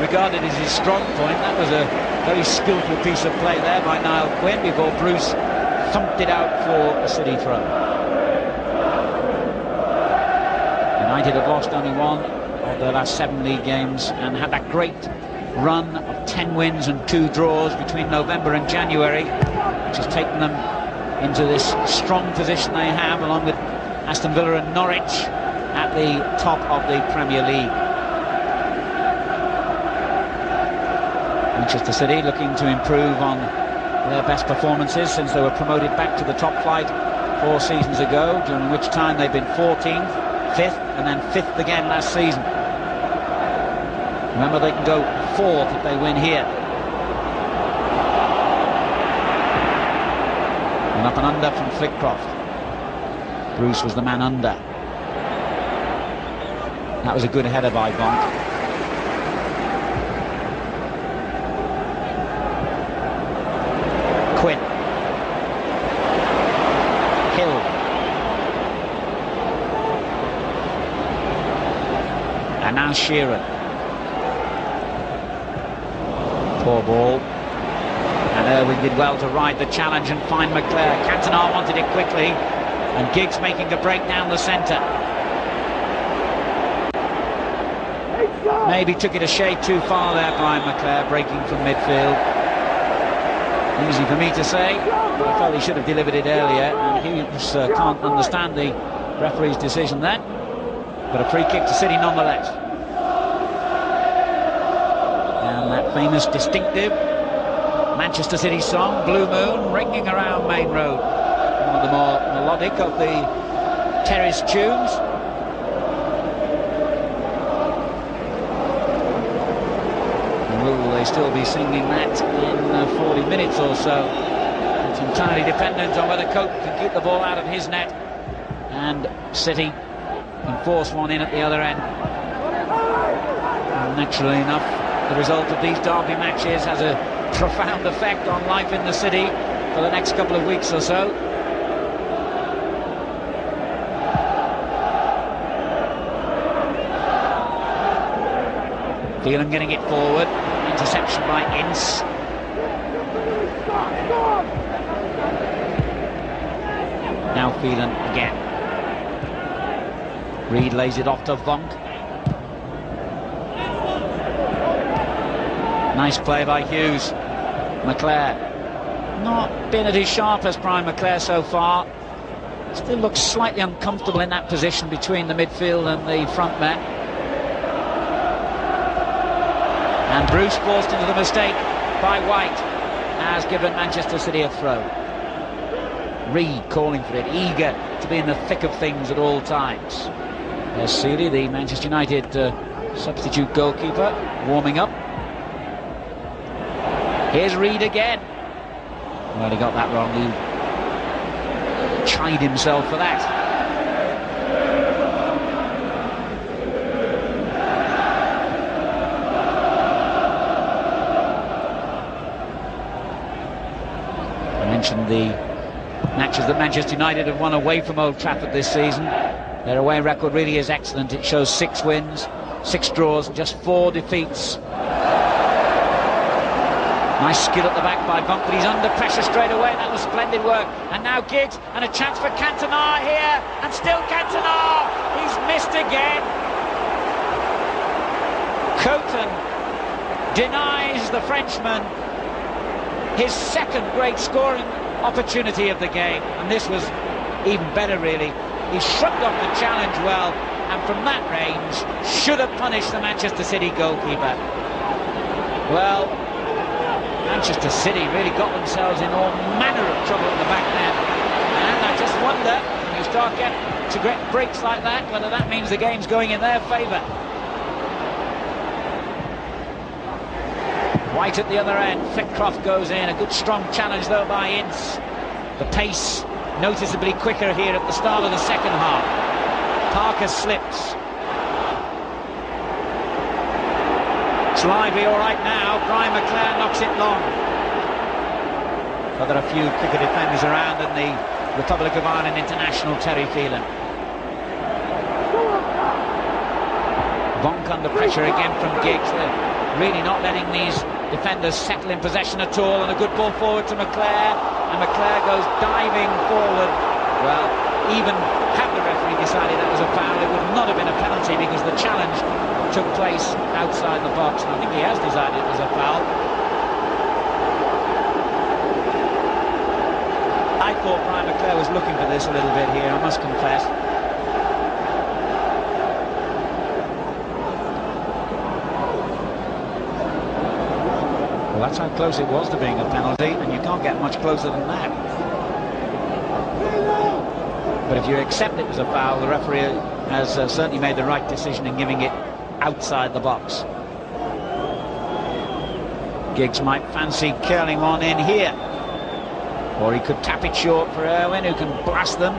regarded as his strong point. That was a very skillful piece of play there by Niall Quinn before Bruce thumped it out for a City throw. United have lost only one of their last 7 league games and had that great run of 10 wins and 2 draws between November and January, which has taken them into this strong position they have, along with Aston Villa and Norwich at the top of the Premier League. Manchester City looking to improve on their best performances since they were promoted back to the top flight 4 seasons ago, during which time they've been 14th, 5th and then 5th again last season. Remember, they can go 4th if they win here. And up and under from Flitcroft. Bruce was the man under. That was a good header by Bonk. Quinn. Hill. And now Sheeran. Poor ball. And Irwin did well to ride the challenge and find McClare. Cantona wanted it quickly, and Giggs making a break down the centre. Maybe took it a shade too far there by McClare, breaking from midfield. Easy for me to say, but I felt he should have delivered it earlier, and he can't understand the referee's decision then. But a free kick to City nonetheless. And that famous distinctive Manchester City song, Blue Moon, ringing around Main Road. One of the more melodic of the terrace tunes. Will they still be singing that in 40 minutes or so? It's entirely dependent on whether Cope can keep the ball out of his net and City can force one in at the other end. And naturally enough, the result of these derby matches has a profound effect on life in the city for the next couple of weeks or so. Phelan getting it forward. Interception by Ince. Now Phelan again. Reed lays it off to Vonk. Nice play by Hughes. McClare. Not been at his sharpest prime, McClare, so far. Still looks slightly uncomfortable in that position between the midfield and the front men. And Bruce, forced into the mistake by White, has given Manchester City a throw. Reed calling for it, eager to be in the thick of things at all times. There's Seeley, the Manchester United substitute goalkeeper, warming up. Here's Reed again. Well, he got that wrong. He chid himself for that. The matches that Manchester United have won away from Old Trafford this season. Their away record really is excellent. It shows 6 wins, 6 draws, just 4 defeats. Nice skill at the back by Bunk, but he's under pressure straight away. That was splendid work. And now Giggs, and a chance for Cantona here, and still Cantona. He's missed again. Coton denies the Frenchman his second great scoring opportunity of the game, and this was even better really. He shrugged off the challenge well, and from that range should have punished the Manchester City goalkeeper. Well, Manchester City really got themselves in all manner of trouble at the back there, and I just wonder, when you start getting to get breaks like that, whether that means the game's going in their favour. White at the other end, Flitcroft goes in, a good strong challenge though by Ince. The pace noticeably quicker here at the start of the second half. Parker slips. It's lively all right now. Brian McClare knocks it long. But there are a few quicker defenders around than the Republic of Ireland international Terry Phelan. Vonk under pressure again from Giggs. really not letting these defenders settle in possession at all, and a good ball forward to McClare, and McClare goes diving forward. Well, even had the referee decided that was a foul, it would not have been a penalty, because the challenge took place outside the box, and I think he has decided it was a foul. I thought Brian McClare was looking for this a little bit here, I must confess. Well, that's how close it was to being a penalty, and you can't get much closer than that. But if you accept it as a foul, the referee has certainly made the right decision in giving it outside the box. Giggs might fancy curling one in here, or he could tap it short for Irwin, who can blast them.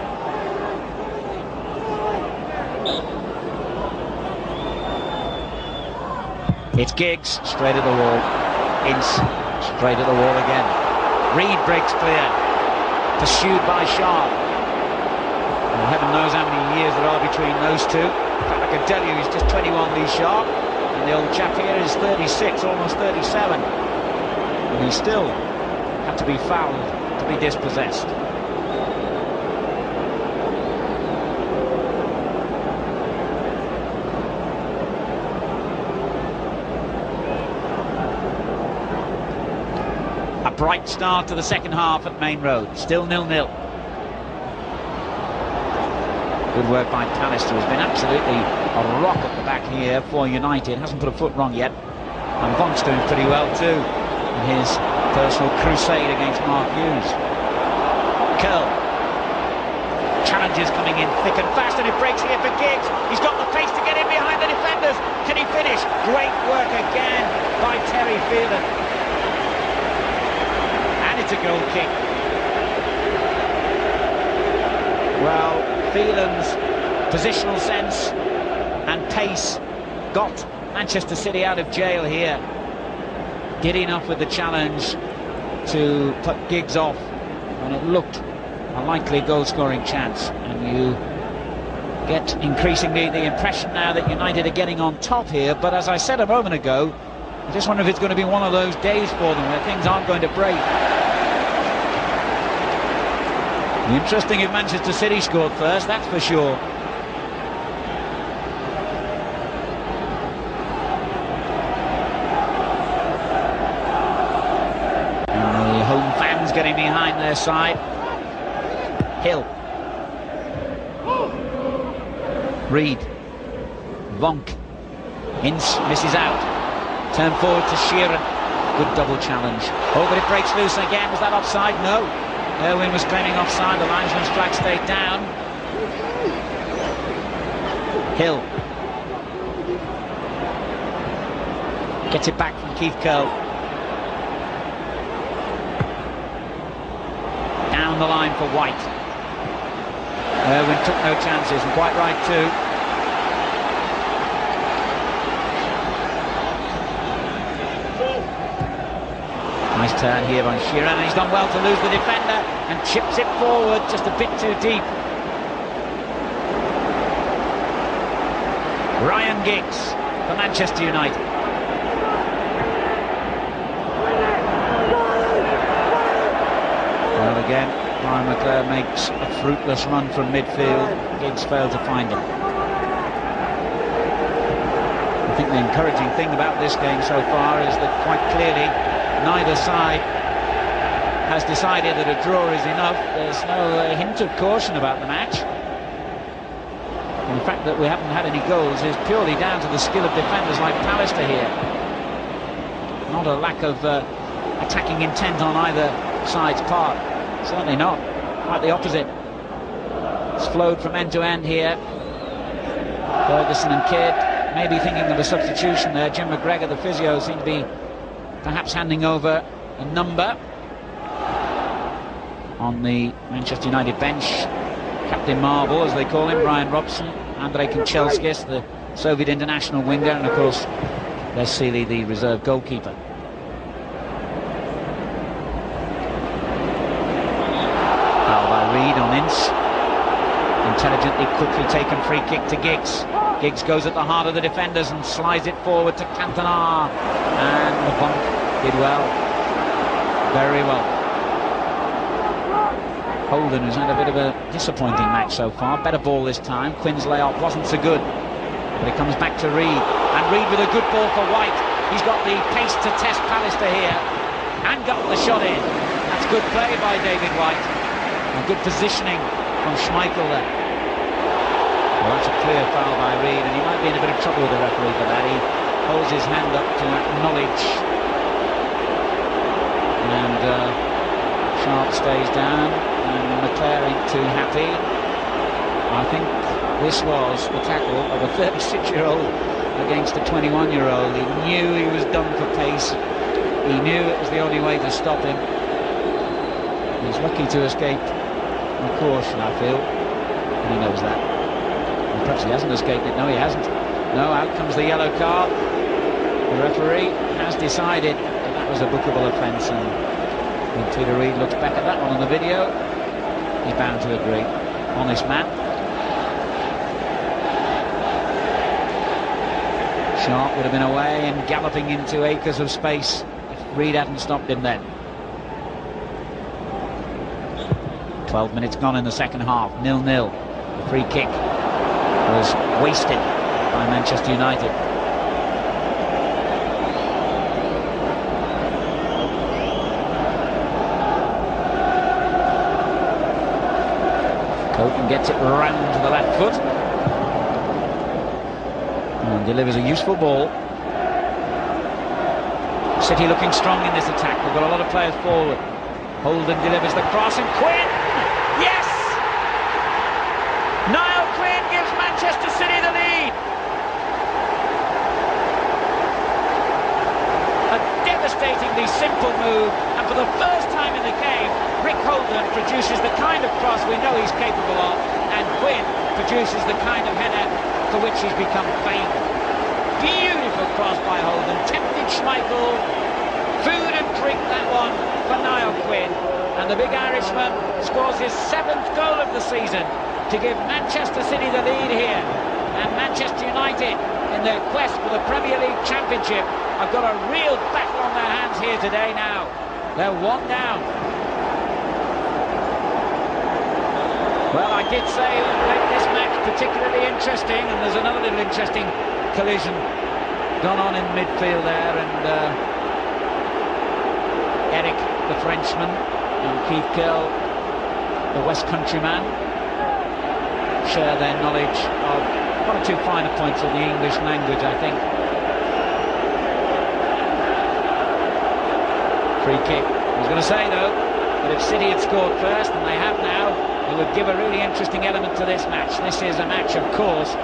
It's Giggs, straight at the wall. Ince, straight at the wall again. Reed breaks clear, pursued by Sharp. Well, heaven knows how many years there are between those two. In fact, I can tell you he's just 21, Lee Sharp, and the old chap here is 36, almost 37. And he still had to be fouled to be dispossessed. A bright start to the second half at Main Road, still 0-0. Good work by Pallister, who's been absolutely a rock at the back here for United, hasn't put a foot wrong yet. And Vonk's doing pretty well too in his personal crusade against Mark Hughes. Curl. Challenges coming in thick and fast, and it breaks here for Giggs. He's got the pace to get in behind the defenders. Can he finish? Great work again by Terry Phelan. It's a goal kick. Well, Phelan's positional sense and pace got Manchester City out of jail here. Did enough with the challenge to put Giggs off, and it looked a likely goal-scoring chance. And you get increasingly the impression now that United are getting on top here, but as I said a moment ago, I just wonder if it's going to be one of those days for them where things aren't going to break. Interesting if Manchester City scored first, that's for sure. And the home fans getting behind their side. Hill. Reed. Vonk. Ince misses out. Turn forward to Sheeran. Good double challenge. Oh, but it breaks loose again. Was that offside? No. Irwin was claiming offside, the linesman's flag stayed down. Hill gets it back from Keith Curl. Down the line for White. Irwin took no chances, and quite right too. Nice turn here by Sheeran, and he's done well to lose the defender and chips it forward just a bit too deep. Ryan Giggs for Manchester United. Well, again, Brian McClare makes a fruitless run from midfield. Giggs failed to find him. I think the encouraging thing about this game so far is that quite clearly neither side has decided that a draw is enough. There's no hint of caution about the match. And the fact that we haven't had any goals is purely down to the skill of defenders like Pallister here. Not a lack of attacking intent on either side's part. Certainly not. Quite the opposite. It's flowed from end to end here. Ferguson and Kidd maybe thinking of a substitution there. Jim McGregor, the physio, seemed to be perhaps handing over a number on the Manchester United bench. Captain Marvel, as they call him, Brian Robson, Andrei Kanchelskis, the Soviet international winger, and of course Les Seeley, the reserve goalkeeper. Foul by Reed on Ince. Intelligently, quickly taken free kick to Giggs. Giggs goes at the heart of the defenders and slides it forward to Cantona, and the bump did well, very well. Holden, who's had a bit of a disappointing match so far, better ball this time. Quinn's layoff wasn't so good, but it comes back to Reed, and Reed with a good ball for White. He's got the pace to test Pallister here, and got the shot in. That's good play by David White, and good positioning from Schmeichel there. Well, that's a clear foul by Reed, and he might be in a bit of trouble with the referee for that. He holds his hand up to acknowledge, and Sharp stays down, and McClare ain't too happy. I think this was the tackle of a 36-year-old against a 21-year-old. He knew he was done for pace. He knew it was the only way to stop him. He's lucky to escape a caution, I feel, and he knows that. And perhaps he hasn't escaped it. No, he hasn't. No, out comes the yellow card. The referee has decided that that was a bookable offence, and when Peter Reid looks back at that one on the video, he's bound to agree. Honest man. Sharp would have been away and galloping into acres of space if Reid hadn't stopped him then. 12 minutes gone in the second half, 0-0. The free kick was wasted by Manchester United. Coton gets it round to the left foot and delivers a useful ball. City looking strong in this attack. They've got a lot of players forward. Holden delivers the cross, and Quinn! Yes! Niall Quinn gives Manchester City the lead. A devastatingly simple move, and for the first time in the game, Rick Holden produces the kind of cross we know he's capable of, and Quinn produces the kind of header for which he's become famed. Beautiful cross by Holden, tempted Schmeichel, food and drink that one for Niall Quinn, and the big Irishman scores his 7th goal of the season to give Manchester City the lead here, and Manchester United, in their quest for the Premier League Championship, have got a real battle on their hands here today now. They're one down. Well, I did say it would make this match particularly interesting, and there's another little interesting collision gone on in midfield there, and Eric, the Frenchman, and Keith Curl, the West Country man, share their knowledge of one or two finer points of the English language, I think. Free kick. I was going to say, though, that if City had scored first, and they have now, it would give a really interesting element to this match. This is a match, of course,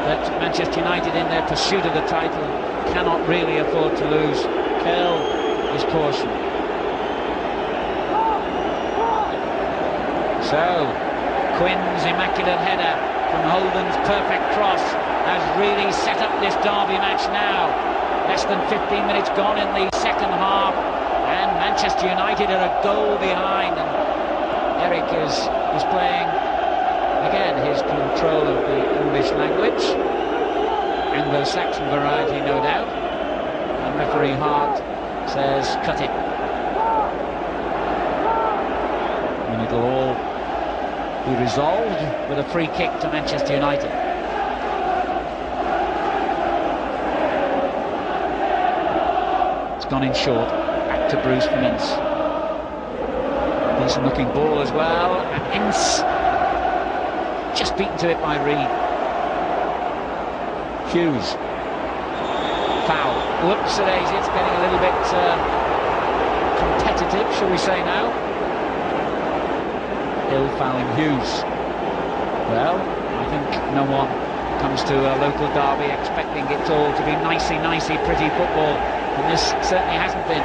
that Manchester United, in their pursuit of the title, cannot really afford to lose. Curl is cautioned. So, Quinn's immaculate header from Holden's perfect cross has really set up this derby match now. Less than 15 minutes gone in the second half, and Manchester United are a goal behind, and Eric is displaying again his control of the English language, Anglo-Saxon variety, no doubt, and referee Hart says cut it, and it'll all be resolved with a free kick to Manchester United. It's gone in short, back to Bruce from Ince. Decent looking ball as well, and Ince just beaten to it by Reed. Hughes, foul. Whoops, it's getting a little bit competitive, shall we say now. Hill fouling Hughes. Well, I think no one comes to a local derby expecting it all to be nicey, pretty football, and this certainly hasn't been.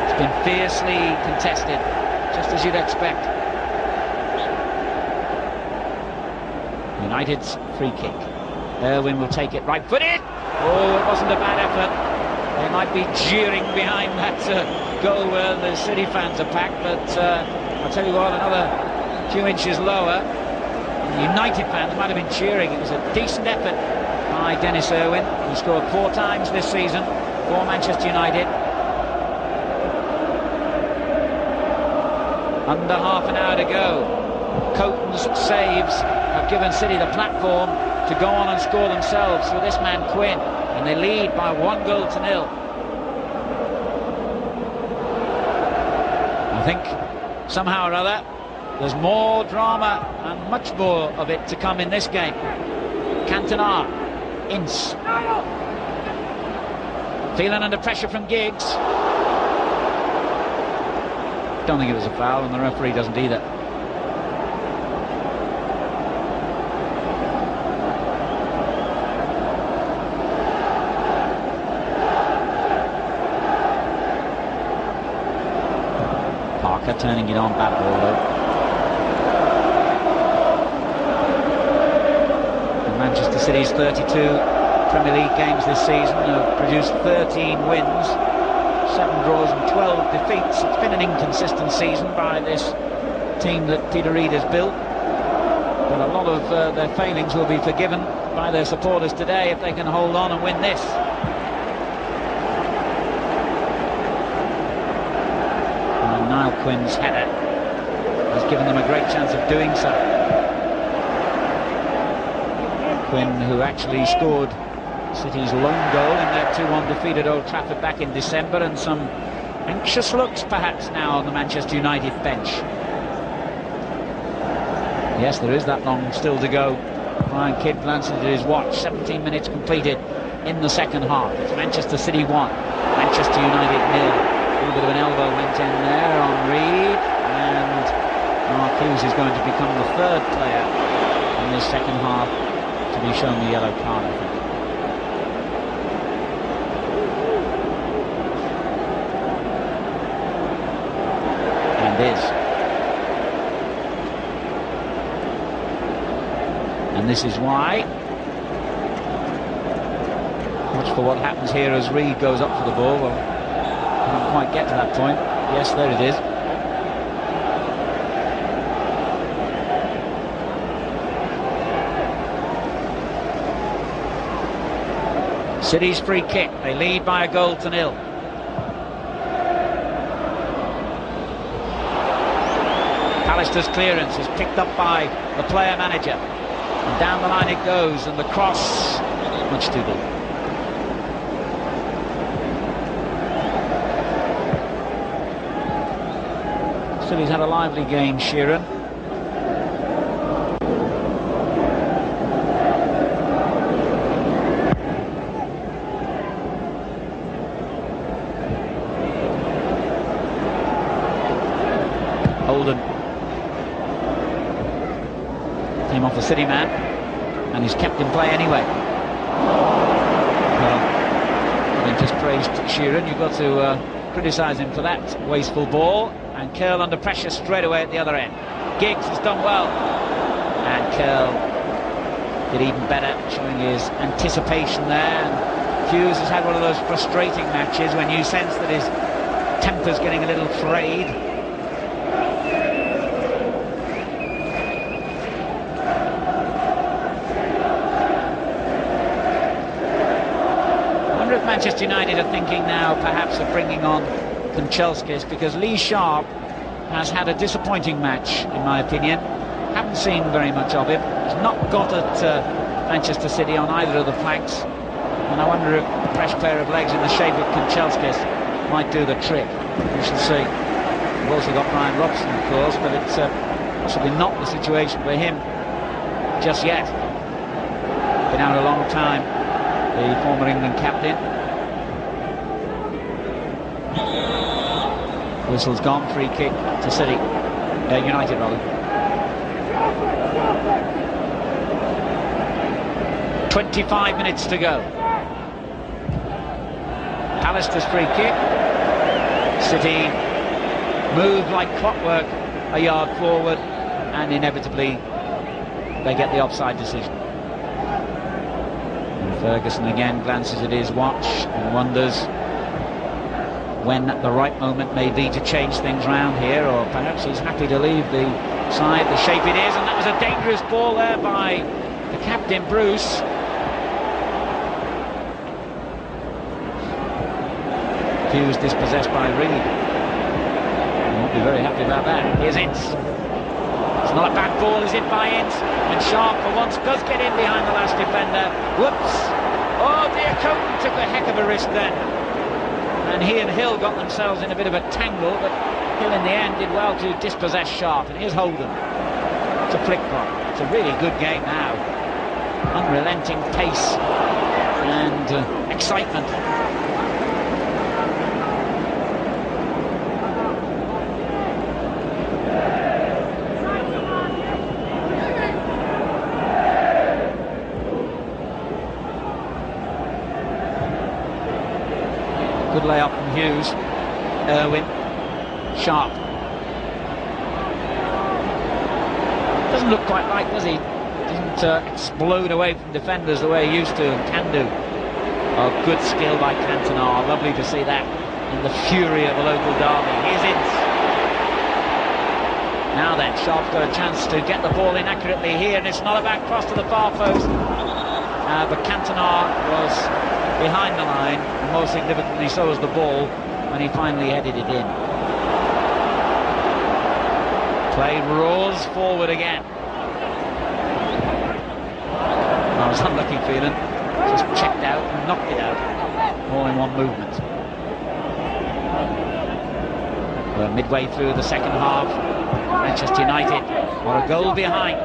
It's been fiercely contested, just as you'd expect. United's free kick. Irwin will take it right-footed. Oh, it wasn't a bad effort. They might be jeering behind that goal where the City fans are packed, but I'll tell you what, another few inches lower, United fans might have been cheering. It was a decent effort by Dennis Irwin, who scored 4 times this season for Manchester United. Under half an hour to go. Coton's saves have given City the platform to go on and score themselves through this man Quinn, and they lead by 1-0. I think somehow or other there's more drama and much more of it to come in this game. Cantona, Ince, feeling under pressure from Giggs. Don't think it was a foul, and the referee doesn't either. Parker turning it on, bad ball though. And Manchester City's 32 Premier League games this season have produced 13 wins, 7 draws and 12 defeats. It's been an inconsistent season by this team that Peter Reid has built, but a lot of their failings will be forgiven by their supporters today if they can hold on and win this. And Niall Quinn's header has given them a great chance of doing so. Quinn, who actually scored City's lone goal in their 2-1 defeat at Old Trafford back in December, and some anxious looks perhaps now on the Manchester United bench. Yes, there is that long still to go. Brian Kidd glances at his watch. 17 minutes completed in the second half. It's Manchester City 1, Manchester United 0. A little bit of an elbow went in there on Reid, and Mark Hughes is going to become the 3rd player in this second half to be shown the yellow card, I think. Is. And this is why. Watch for what happens here as Reid goes up for the ball. Well, can't quite get to that point. Yes, there it is. City's free kick. They lead by 1-0. Alistair's clearance is picked up by the player manager, and down the line it goes, and the cross much too deep. City's had a lively game, Sheeran. Holden came off the City man, and he's kept in play anyway. Well, having just praised Sheeran, you've got to criticise him for that wasteful ball, and Curl under pressure straight away at the other end. Giggs has done well, and Curl did even better, showing his anticipation there. And Hughes has had one of those frustrating matches when you sense that his temper's getting a little frayed. Manchester United are thinking now perhaps of bringing on Kanchelskis, because Lee Sharp has had a disappointing match, in my opinion. Haven't seen very much of him. He's not got at Manchester City on either of the flanks, and I wonder if a fresh pair of legs in the shape of Kanchelskis might do the trick. We shall see. We've also got Brian Robson, of course, but it's possibly not the situation for him just yet. Been out a long time, the former England captain. Whistle's gone, free kick to City, United rather. 25 minutes to go. Alistair's free kick. City move like clockwork a yard forward, and inevitably they get the offside decision. And Ferguson again glances at his watch and wonders when the right moment may be to change things round here, or perhaps he's happy to leave the Outside, the shape it is, and that was a dangerous ball there by the captain, Bruce. Hughes dispossessed by Reed. Won't be very happy about that. Here's Ince. It's not a bad ball, is it, by Ince? And Sharp, for once, does get in behind the last defender. Whoops! Oh dear, Cantona took a heck of a risk then. And he and Hill got themselves in a bit of a tangle, but Hill in the end did well to dispossess Sharp. And here's Holden. It's a flick block. It's a really good game now. Unrelenting pace and excitement. Good lay-up from Hughes. Irwin. Sharp. Doesn't look quite right, does he? Doesn't explode away from defenders the way he used to and can do. Oh, good skill by Cantona. Lovely to see that in the fury of a local derby. Here's Ince. Now then, Sharp's got a chance to get the ball in accurately here, and it's not a back cross to the far post. But Cantona was behind the line, and more significantly so was the ball when he finally headed it in. Play roars forward again. I was unlucky feeling, just checked out and knocked it out, all in one movement. We're midway through the second half. Manchester United are a goal behind.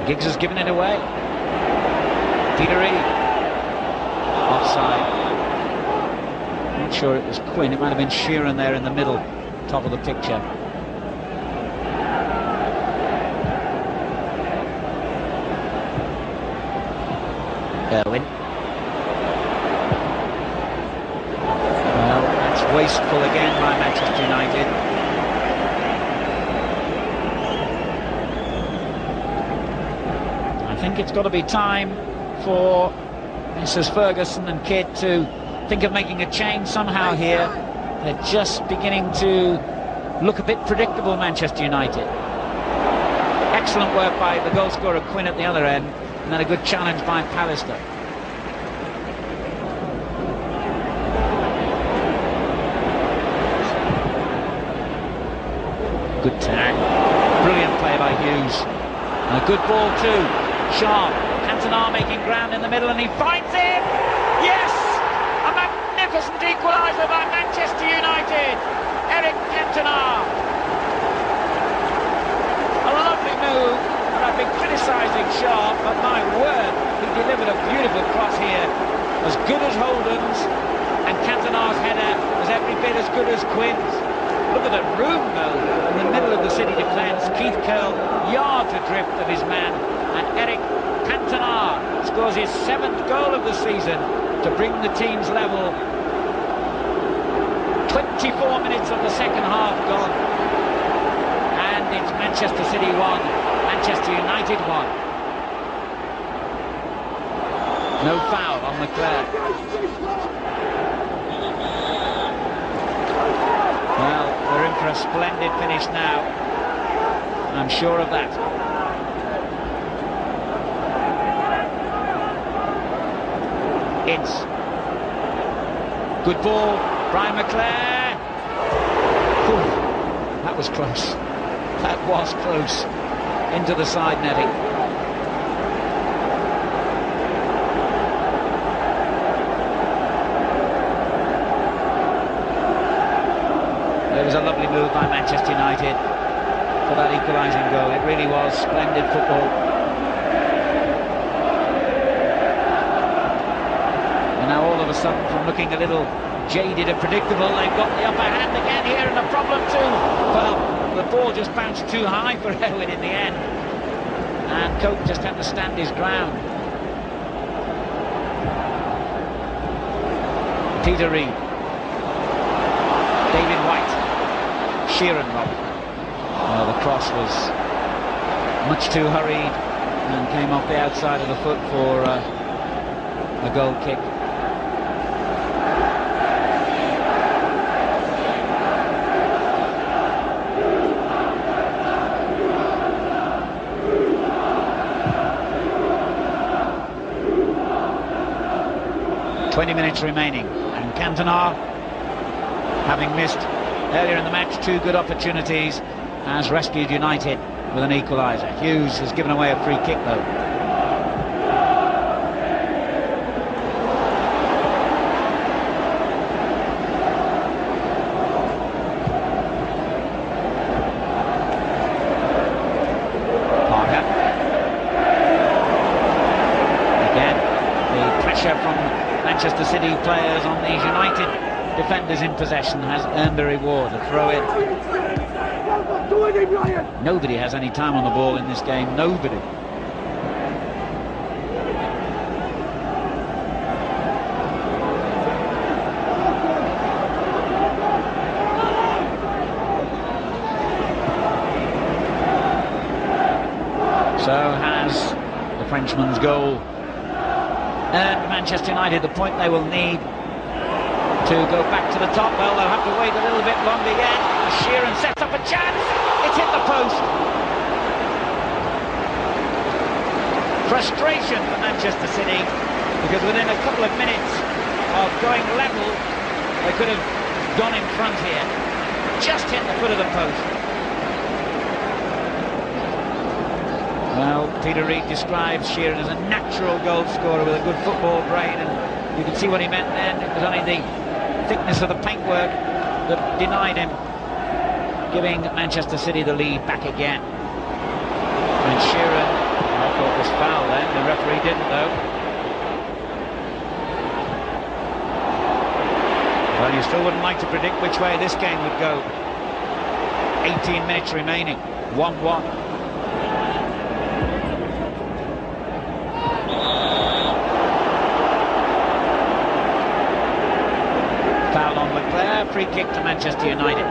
Giggs has given it away. Peter Reed. Offside. Not sure it was Quinn. It might have been Sheeran there in the middle, top of the picture. Irwin. Well, that's wasteful again by Manchester United. I think it's got to be time for Mrs. Ferguson and Kidd to think of making a change somehow here. They're just beginning to look a bit predictable, Manchester United. Excellent work by the goalscorer Quinn at the other end, and then a good challenge by Pallister. Good tag. Brilliant play by Hughes. And a good ball too. Sharp, Cantona making ground in the middle, and he finds it! Yes! A magnificent equaliser by Manchester United! Eric Cantona! A lovely move, and I've been criticising Sharp, but my word, he delivered a beautiful cross here. As good as Holden's, and Cantona's header was every bit as good as Quinn's. Look at the room, though, in the middle of the City defence. Keith Curl, yards adrift of his man, and Eric Cantona scores his 7th goal of the season to bring the teams level. 24 minutes of the second half gone, and it's Manchester City 1, Manchester United 1. No foul on Leclerc. Well, we're in for a splendid finish now, I'm sure of that. Ince. Good ball, Brian McClare. Whew, that was close. That was close. Into the side netting. It was a lovely move by Manchester United for that equalising goal. It really was splendid football. Now all of a sudden, from looking a little jaded and predictable, they've got the upper hand again here, and the problem too, well, the ball just bounced too high for Irwin in the end, and Cope just had to stand his ground. Peter Reed, David White, Sheeran Rob. Well, the cross was much too hurried and came off the outside of the foot for a goal kick. 20 minutes remaining, and Cantona, having missed earlier in the match 2 good opportunities, has rescued United with an equaliser. Hughes has given away a free kick though. From Manchester City players on these United defenders in possession has earned a reward, a throw-in. Nobody has any time on the ball in this game, nobody. So has the Frenchman's goal earned Manchester United the point they will need to go back to the top. Well, they'll have to wait a little bit longer yet. Sheeran sets up a chance. It's hit the post. Frustration for Manchester City, because within a couple of minutes of going level, they could have gone in front here. Just hit the foot of the post. Well, Peter Reid describes Sheeran as a natural goal scorer with a good football brain, and you can see what he meant then. It was only the thickness of the paintwork that denied him, giving Manchester City the lead back again. And Sheeran, I thought was foul then, the referee didn't though. Well, you still wouldn't like to predict which way this game would go. 18 minutes remaining, 1-1. Foul on Leclerc, free kick to Manchester United.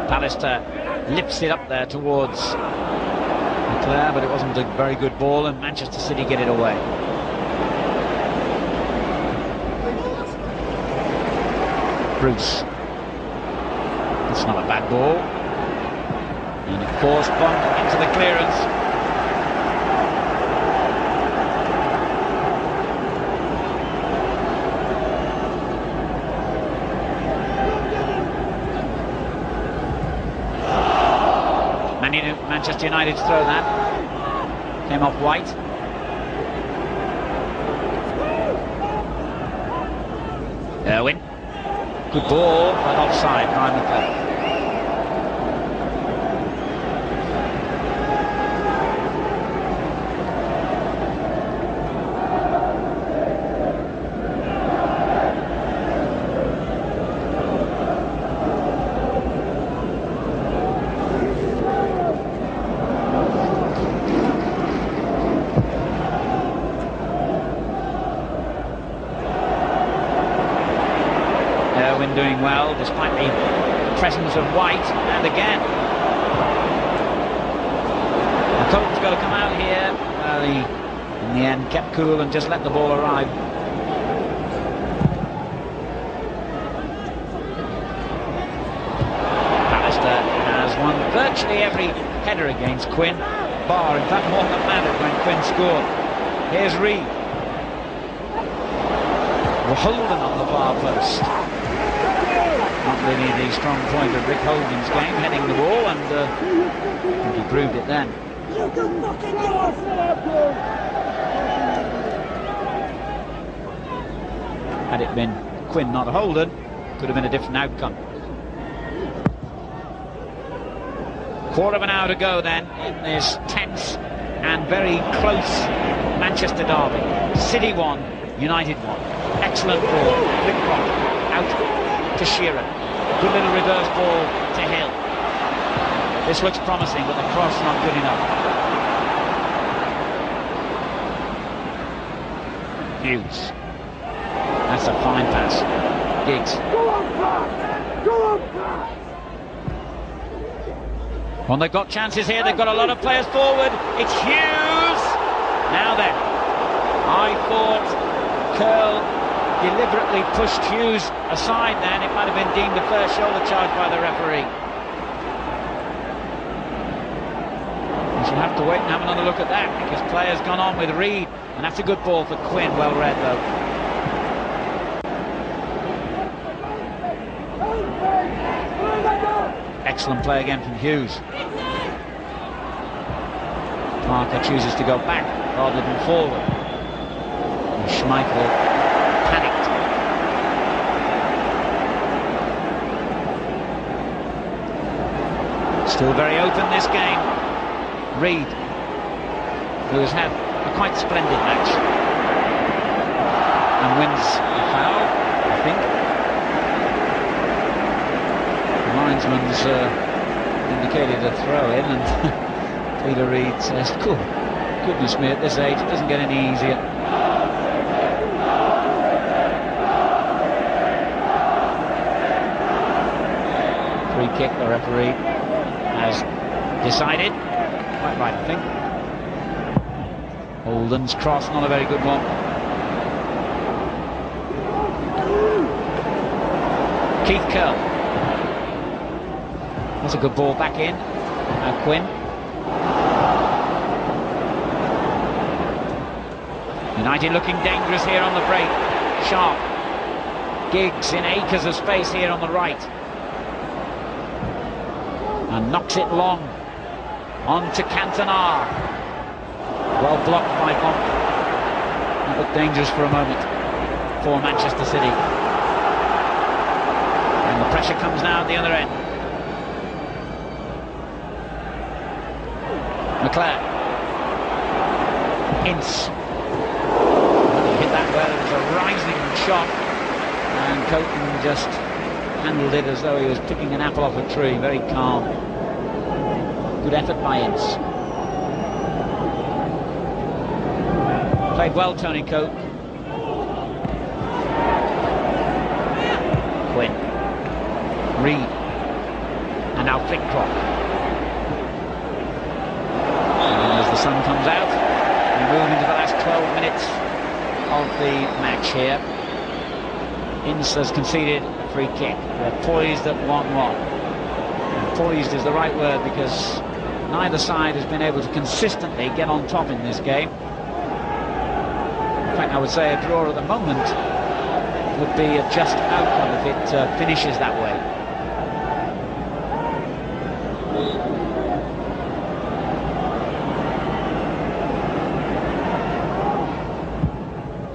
Pallister lifts it up there towards Leclerc, but it wasn't a very good ball, and Manchester City get it away. Bruce. It's not a bad ball. And a forced bump into the clearance. Manchester United's throw that. Came off White. Irwin. Good ball, but offside. Ryan McClellan. Doing well despite the presence of White, and again Colton's got to come out here. Well, he in the end kept cool and just let the ball arrive. Pallister has won virtually every header against Quinn, bar in fact more than mattered when Quinn scored. Here's Reid. Holden on the far post. Not really the strong point of Rick Holden's game, heading the ball, and I think he proved it then. Had it been Quinn, not Holden, could have been a different outcome. Quarter of an hour to go then in this tense and very close Manchester derby. City 1, United 1. Excellent ball, Flitcroft out to Sheeran. Good little reverse ball to Hill. This looks promising, but the cross not good enough. Hughes. That's a fine pass. Giggs. Well, they've got chances here. They've got a lot of players forward. It's Hughes. Now then, I thought Curl deliberately pushed Hughes aside then, it might have been deemed a fair shoulder charge by the referee. We should have to wait and have another look at that, because player's gone on with Reed, and that's a good ball for Quinn, well read though. Excellent play again from Hughes. Parker chooses to go back rather than forward. And Schmeichel panicked. Still very open this game. Reed, who has had a quite splendid match and wins a foul, I think. The linesman's indicated a throw in, and Peter Reed says, "Cool, goodness me, at this age it doesn't get any easier." Free kick, the referee has decided. Quite right, I think. Holden's cross, not a very good one. Keith Curl. That's a good ball back in. Now Quinn. United looking dangerous here on the break. Sharp. Giggs in acres of space here on the right. And knocks it long. On to Cantona. Well blocked by Bonk. That looked dangerous for a moment for Manchester City. And the pressure comes now at the other end. McClare. Ince. He hit that well, it was a rising shot. And Coton just handled it as though he was picking an apple off a tree, very calm. Good effort by Ince. Played well, Tony Cote. Quinn. Reed. And now Flitcroft. And as the sun comes out, we move into the last 12 minutes of the match here. Ince has conceded a free kick. They're poised at 1-1. And poised is the right word, because neither side has been able to consistently get on top in this game. In fact, I would say a draw at the moment would be a just outcome if it finishes that way.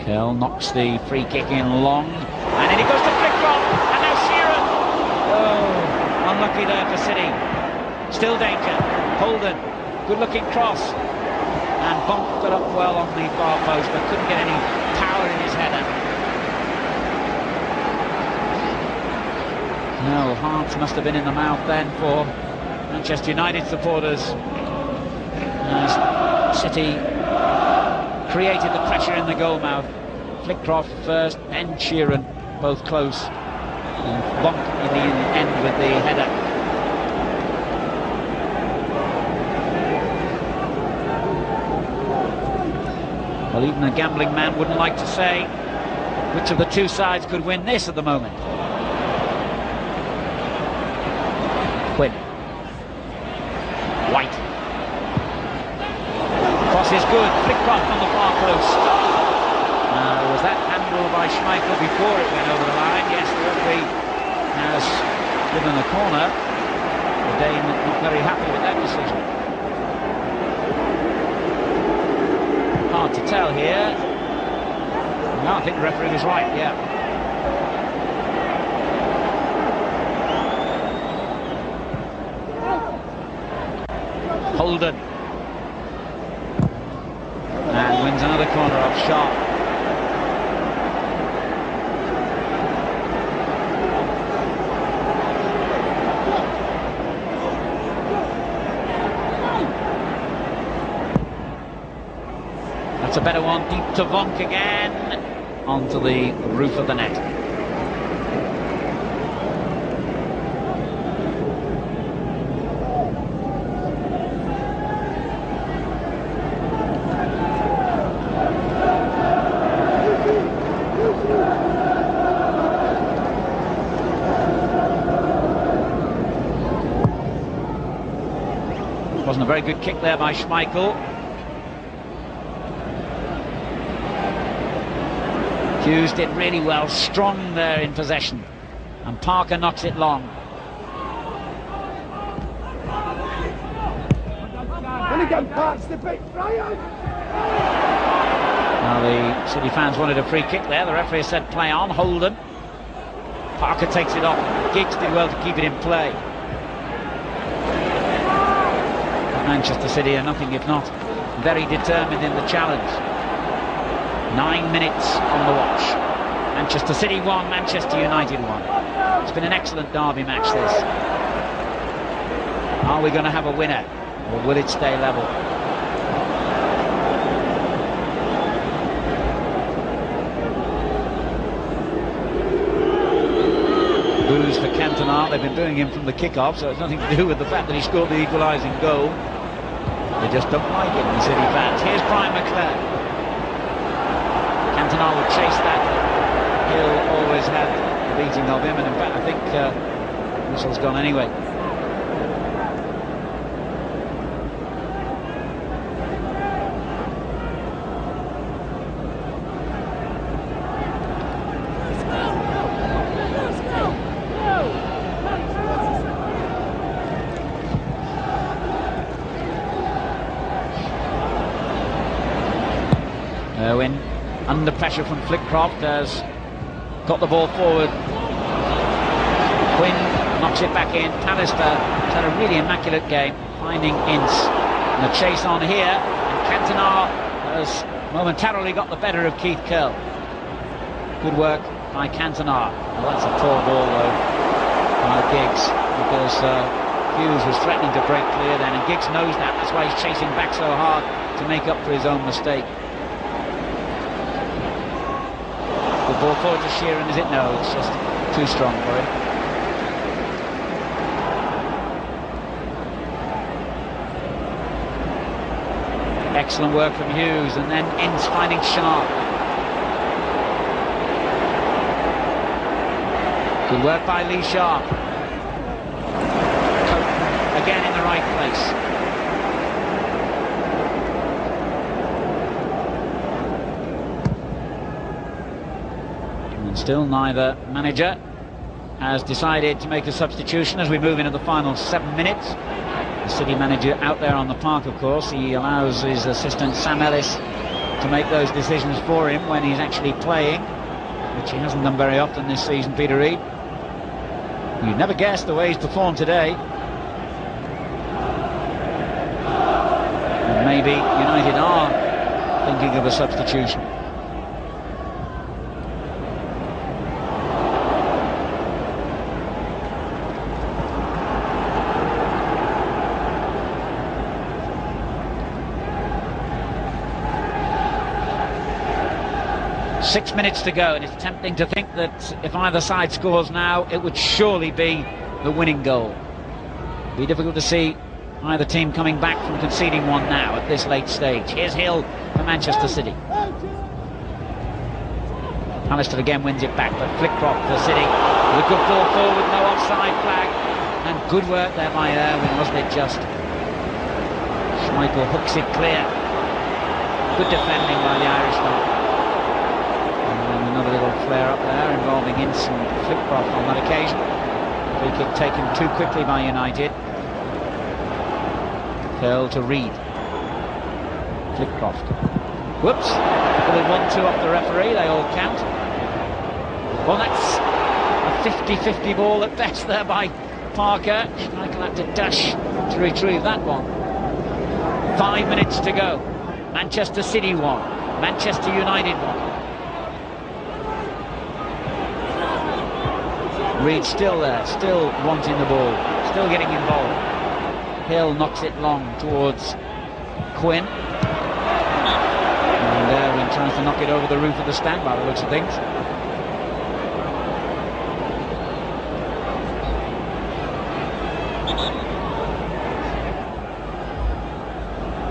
Curl knocks the free kick in long, and then it goes to Flitcroft, and now Sheeran. Oh, unlucky there for City. Still danger. Holden, good looking cross, and Bonk got up well on the far post, but couldn't get any power in his header. No, hearts must have been in the mouth then for Manchester United supporters, as City created the pressure in the goal mouth. Flitcroft first, then Sheeran, both close, and Bonk in the end with the header. Well, even a gambling man wouldn't like to say which of the two sides could win this at the moment. Quinn. White. Cross is good. Flitcroft on the far post. Was that handled by Schmeichel before it went over the line? Yes, the referee has given a corner. The Dane not very happy with that decision. Hard to tell here. No, I think the referee was right, yeah. Holden. And wins another corner off Sharp. That's a better one, deep to Vonk again, onto the roof of the net. Wasn't a very good kick there by Schmeichel. Hughes did really well, strong there in possession, and Parker knocks it long. Now the City fans wanted a free kick there. The referee said play on. Holden. Parker takes it off. Giggs did well to keep it in play. Manchester City are nothing if not very determined in the challenge. 9 minutes on the watch. Manchester City 1, Manchester United 1. It's been an excellent derby match, this. Are we going to have a winner, or will it stay level? Boos for Cantona. They've been booing him from the kick-off, so it's nothing to do with the fact that he scored the equalising goal. They just don't like it, the City fans. Here's Brian McClair. Cantona would chase that. Hill always had the beating of him, and in fact I think whistle's gone anyway. Irwin, under pressure from Flitcroft, has got the ball forward. Quinn knocks it back in. Pallister has had a really immaculate game, finding Ince. And the chase on here, and Cantona has momentarily got the better of Keith Curl. Good work by Cantona. Well, that's a poor ball though by Giggs, because Hughes was threatening to break clear then, and Giggs knows that. That's why he's chasing back so hard, to make up for his own mistake. The ball forward to Sheeran, is it? No, it's just too strong for him. Excellent work from Hughes, and then Ince finding Sharp. Good work by Lee Sharp. Again in the right place. And still neither manager has decided to make a substitution as we move into the final 7 minutes. The City manager out there on the park, of course. He allows his assistant Sam Ellis to make those decisions for him when he's actually playing, which he hasn't done very often this season, Peter Reid. You'd never guess the way he's performed today. And maybe United are thinking of a substitution. Six minutes to go, and it's tempting to think that if either side scores now, it would surely be the winning goal. It'd be difficult to see either team coming back from conceding one now at this late stage. Here's Hill for Manchester City. Pallister again wins it back, but Flitcroft for City with a good ball forward, no offside flag, and good work there by Irwin, wasn't it just? Schmeichel hooks it clear. Good defending by the Irishman. Another little flare up there involving Ince and Flitcroft on that occasion. Free kick taken too quickly by United. Curl to Reid. Flitcroft. Whoops! Little 1-2 off the referee, they all count. Well, that's a 50-50 ball at best there by Parker. Schmeichel had to dash to retrieve that one. 5 minutes to go. Manchester City 1, Manchester United 1. Reid still there, still wanting the ball, still getting involved. Hill knocks it long towards Quinn. And Irwin tries to knock it over the roof of the stand by the looks of things.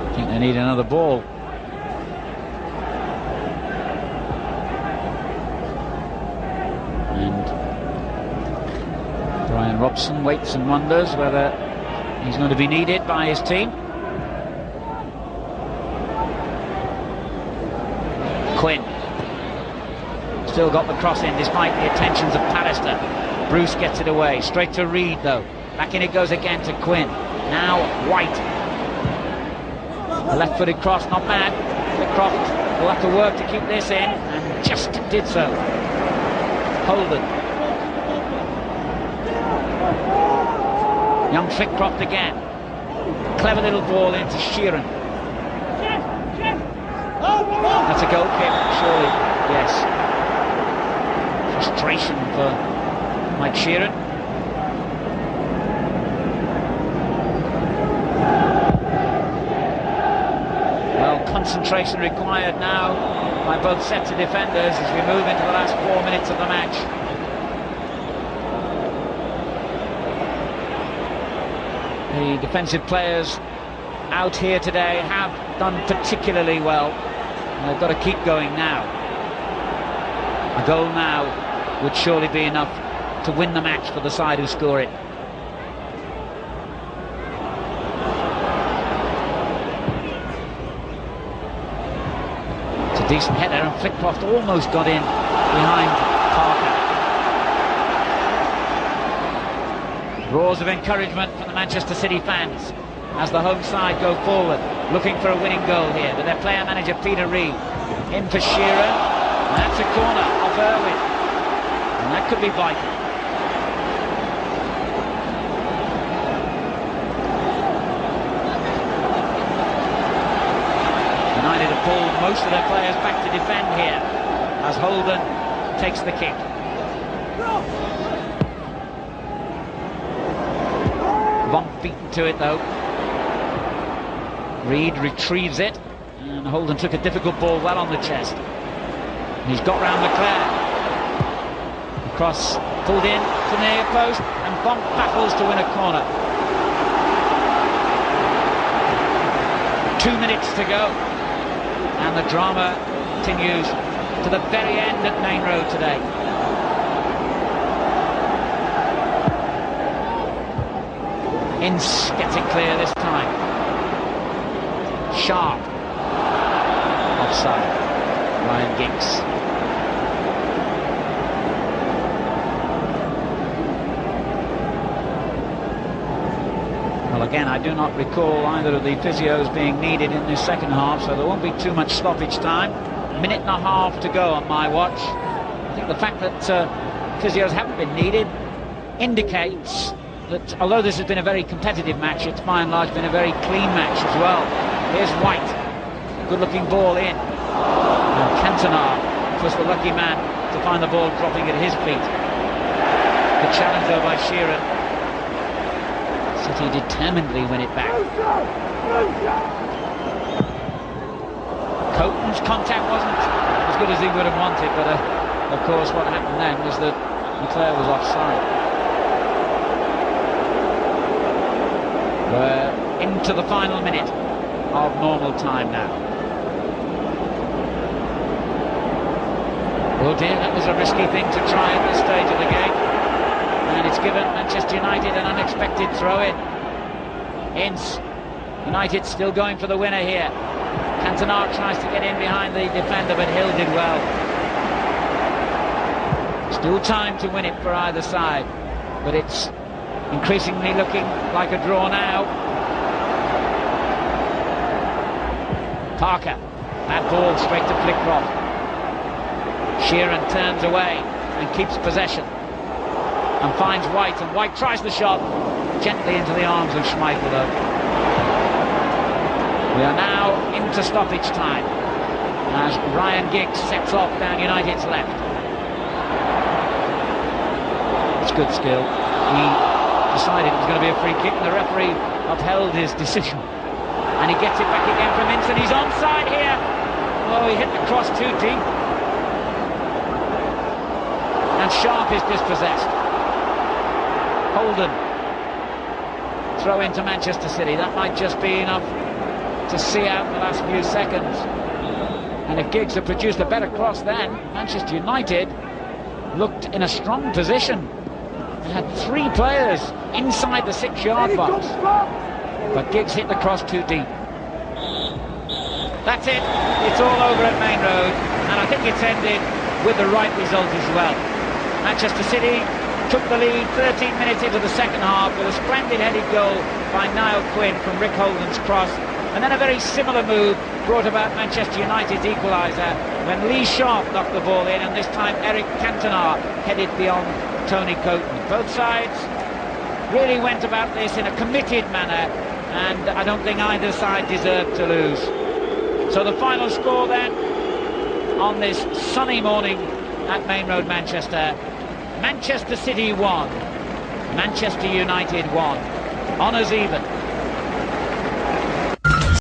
I think they need another ball. Brian Robson waits and wonders whether he's going to be needed by his team. Quinn. Still got the cross in despite the attentions of Pallister. Bruce gets it away. Straight to Reed though. Back in it goes again to Quinn. Now White. A left-footed cross, not bad. Flitcroft will have to work to keep this in, and just did so. Holden. Young Flitcroft again. Clever little ball into Sheeran. That's a goal kick, surely. Yes. Frustration for Mike Sheeran. Well, concentration required now by both sets of defenders as we move into the last 4 minutes of the match. The defensive players out here today have done particularly well, and they've got to keep going now. A goal now would surely be enough to win the match for the side who score it. It's a decent header, and Flitcroft almost got in behind Parker. Roars of encouragement from the Manchester City fans as the home side go forward, looking for a winning goal here with their player manager Peter Reid. In for Shearer, and that's a corner off Irwin, and that could be vital. United have pulled most of their players back to defend here as Holden takes the kick. Von beaten to it though. Reed retrieves it, and Holden took a difficult ball well on the chest. And he's got round Leclerc. The cross pulled in to the near post, and Von battles to win a corner. 2 minutes to go, and the drama continues to the very end at Main Road today. Ince gets it clear this time. Sharp. Offside. Ryan Giggs. Well, again, I do not recall either of the physios being needed in this second half, so there won't be too much stoppage time. Minute and a half to go on my watch. I think the fact that physios haven't been needed indicates that although this has been a very competitive match, it's by and large been a very clean match as well. Here's White, good looking ball in, and Cantona was the lucky man to find the ball dropping at his feet. Good challenge though by Shearer. City determinedly win it back. Coton's contact wasn't as good as he would have wanted, but of course what happened then was that Leclerc was offside. We're into the final minute of normal time now. Oh dear, that was a risky thing to try at this stage of the game. And it's given Manchester United an unexpected throw-in. Ince. United still going for the winner here. Cantona tries to get in behind the defender, but Hill did well. Still time to win it for either side, but it's increasingly looking like a draw now. Parker, that ball straight to Flitcroft. Sheeran turns away and keeps possession and finds White, and White tries the shot gently into the arms of Schmeichel though. We are now into stoppage time as Ryan Giggs sets off down United's left. It's good skill. He decided it was going to be a free kick, and the referee upheld his decision, and he gets it back again from Ince, and he's onside here. Oh, he hit the cross too deep, and Sharp is dispossessed. Holden, throw into Manchester City. That might just be enough to see out the last few seconds, and if Giggs had produced a better cross then, Manchester United looked in a strong position. They had 3 players inside the 6-yard box, but Giggs hit the cross too deep. That's it, it's all over at Main Road. and I think it's ended with the right result as well. Manchester City took the lead 13 minutes into the second half with a splendid headed goal by Niall Quinn from Rick Holden's cross, and then a very similar move brought about Manchester United's equaliser when Lee Sharp knocked the ball in, and this time Eric Cantona headed beyond Tony Coton. Both sides really went about this in a committed manner, and I don't think either side deserved to lose. So the final score then on this sunny morning at Main Road, Manchester: Manchester City 1, Manchester United 1. Honours even.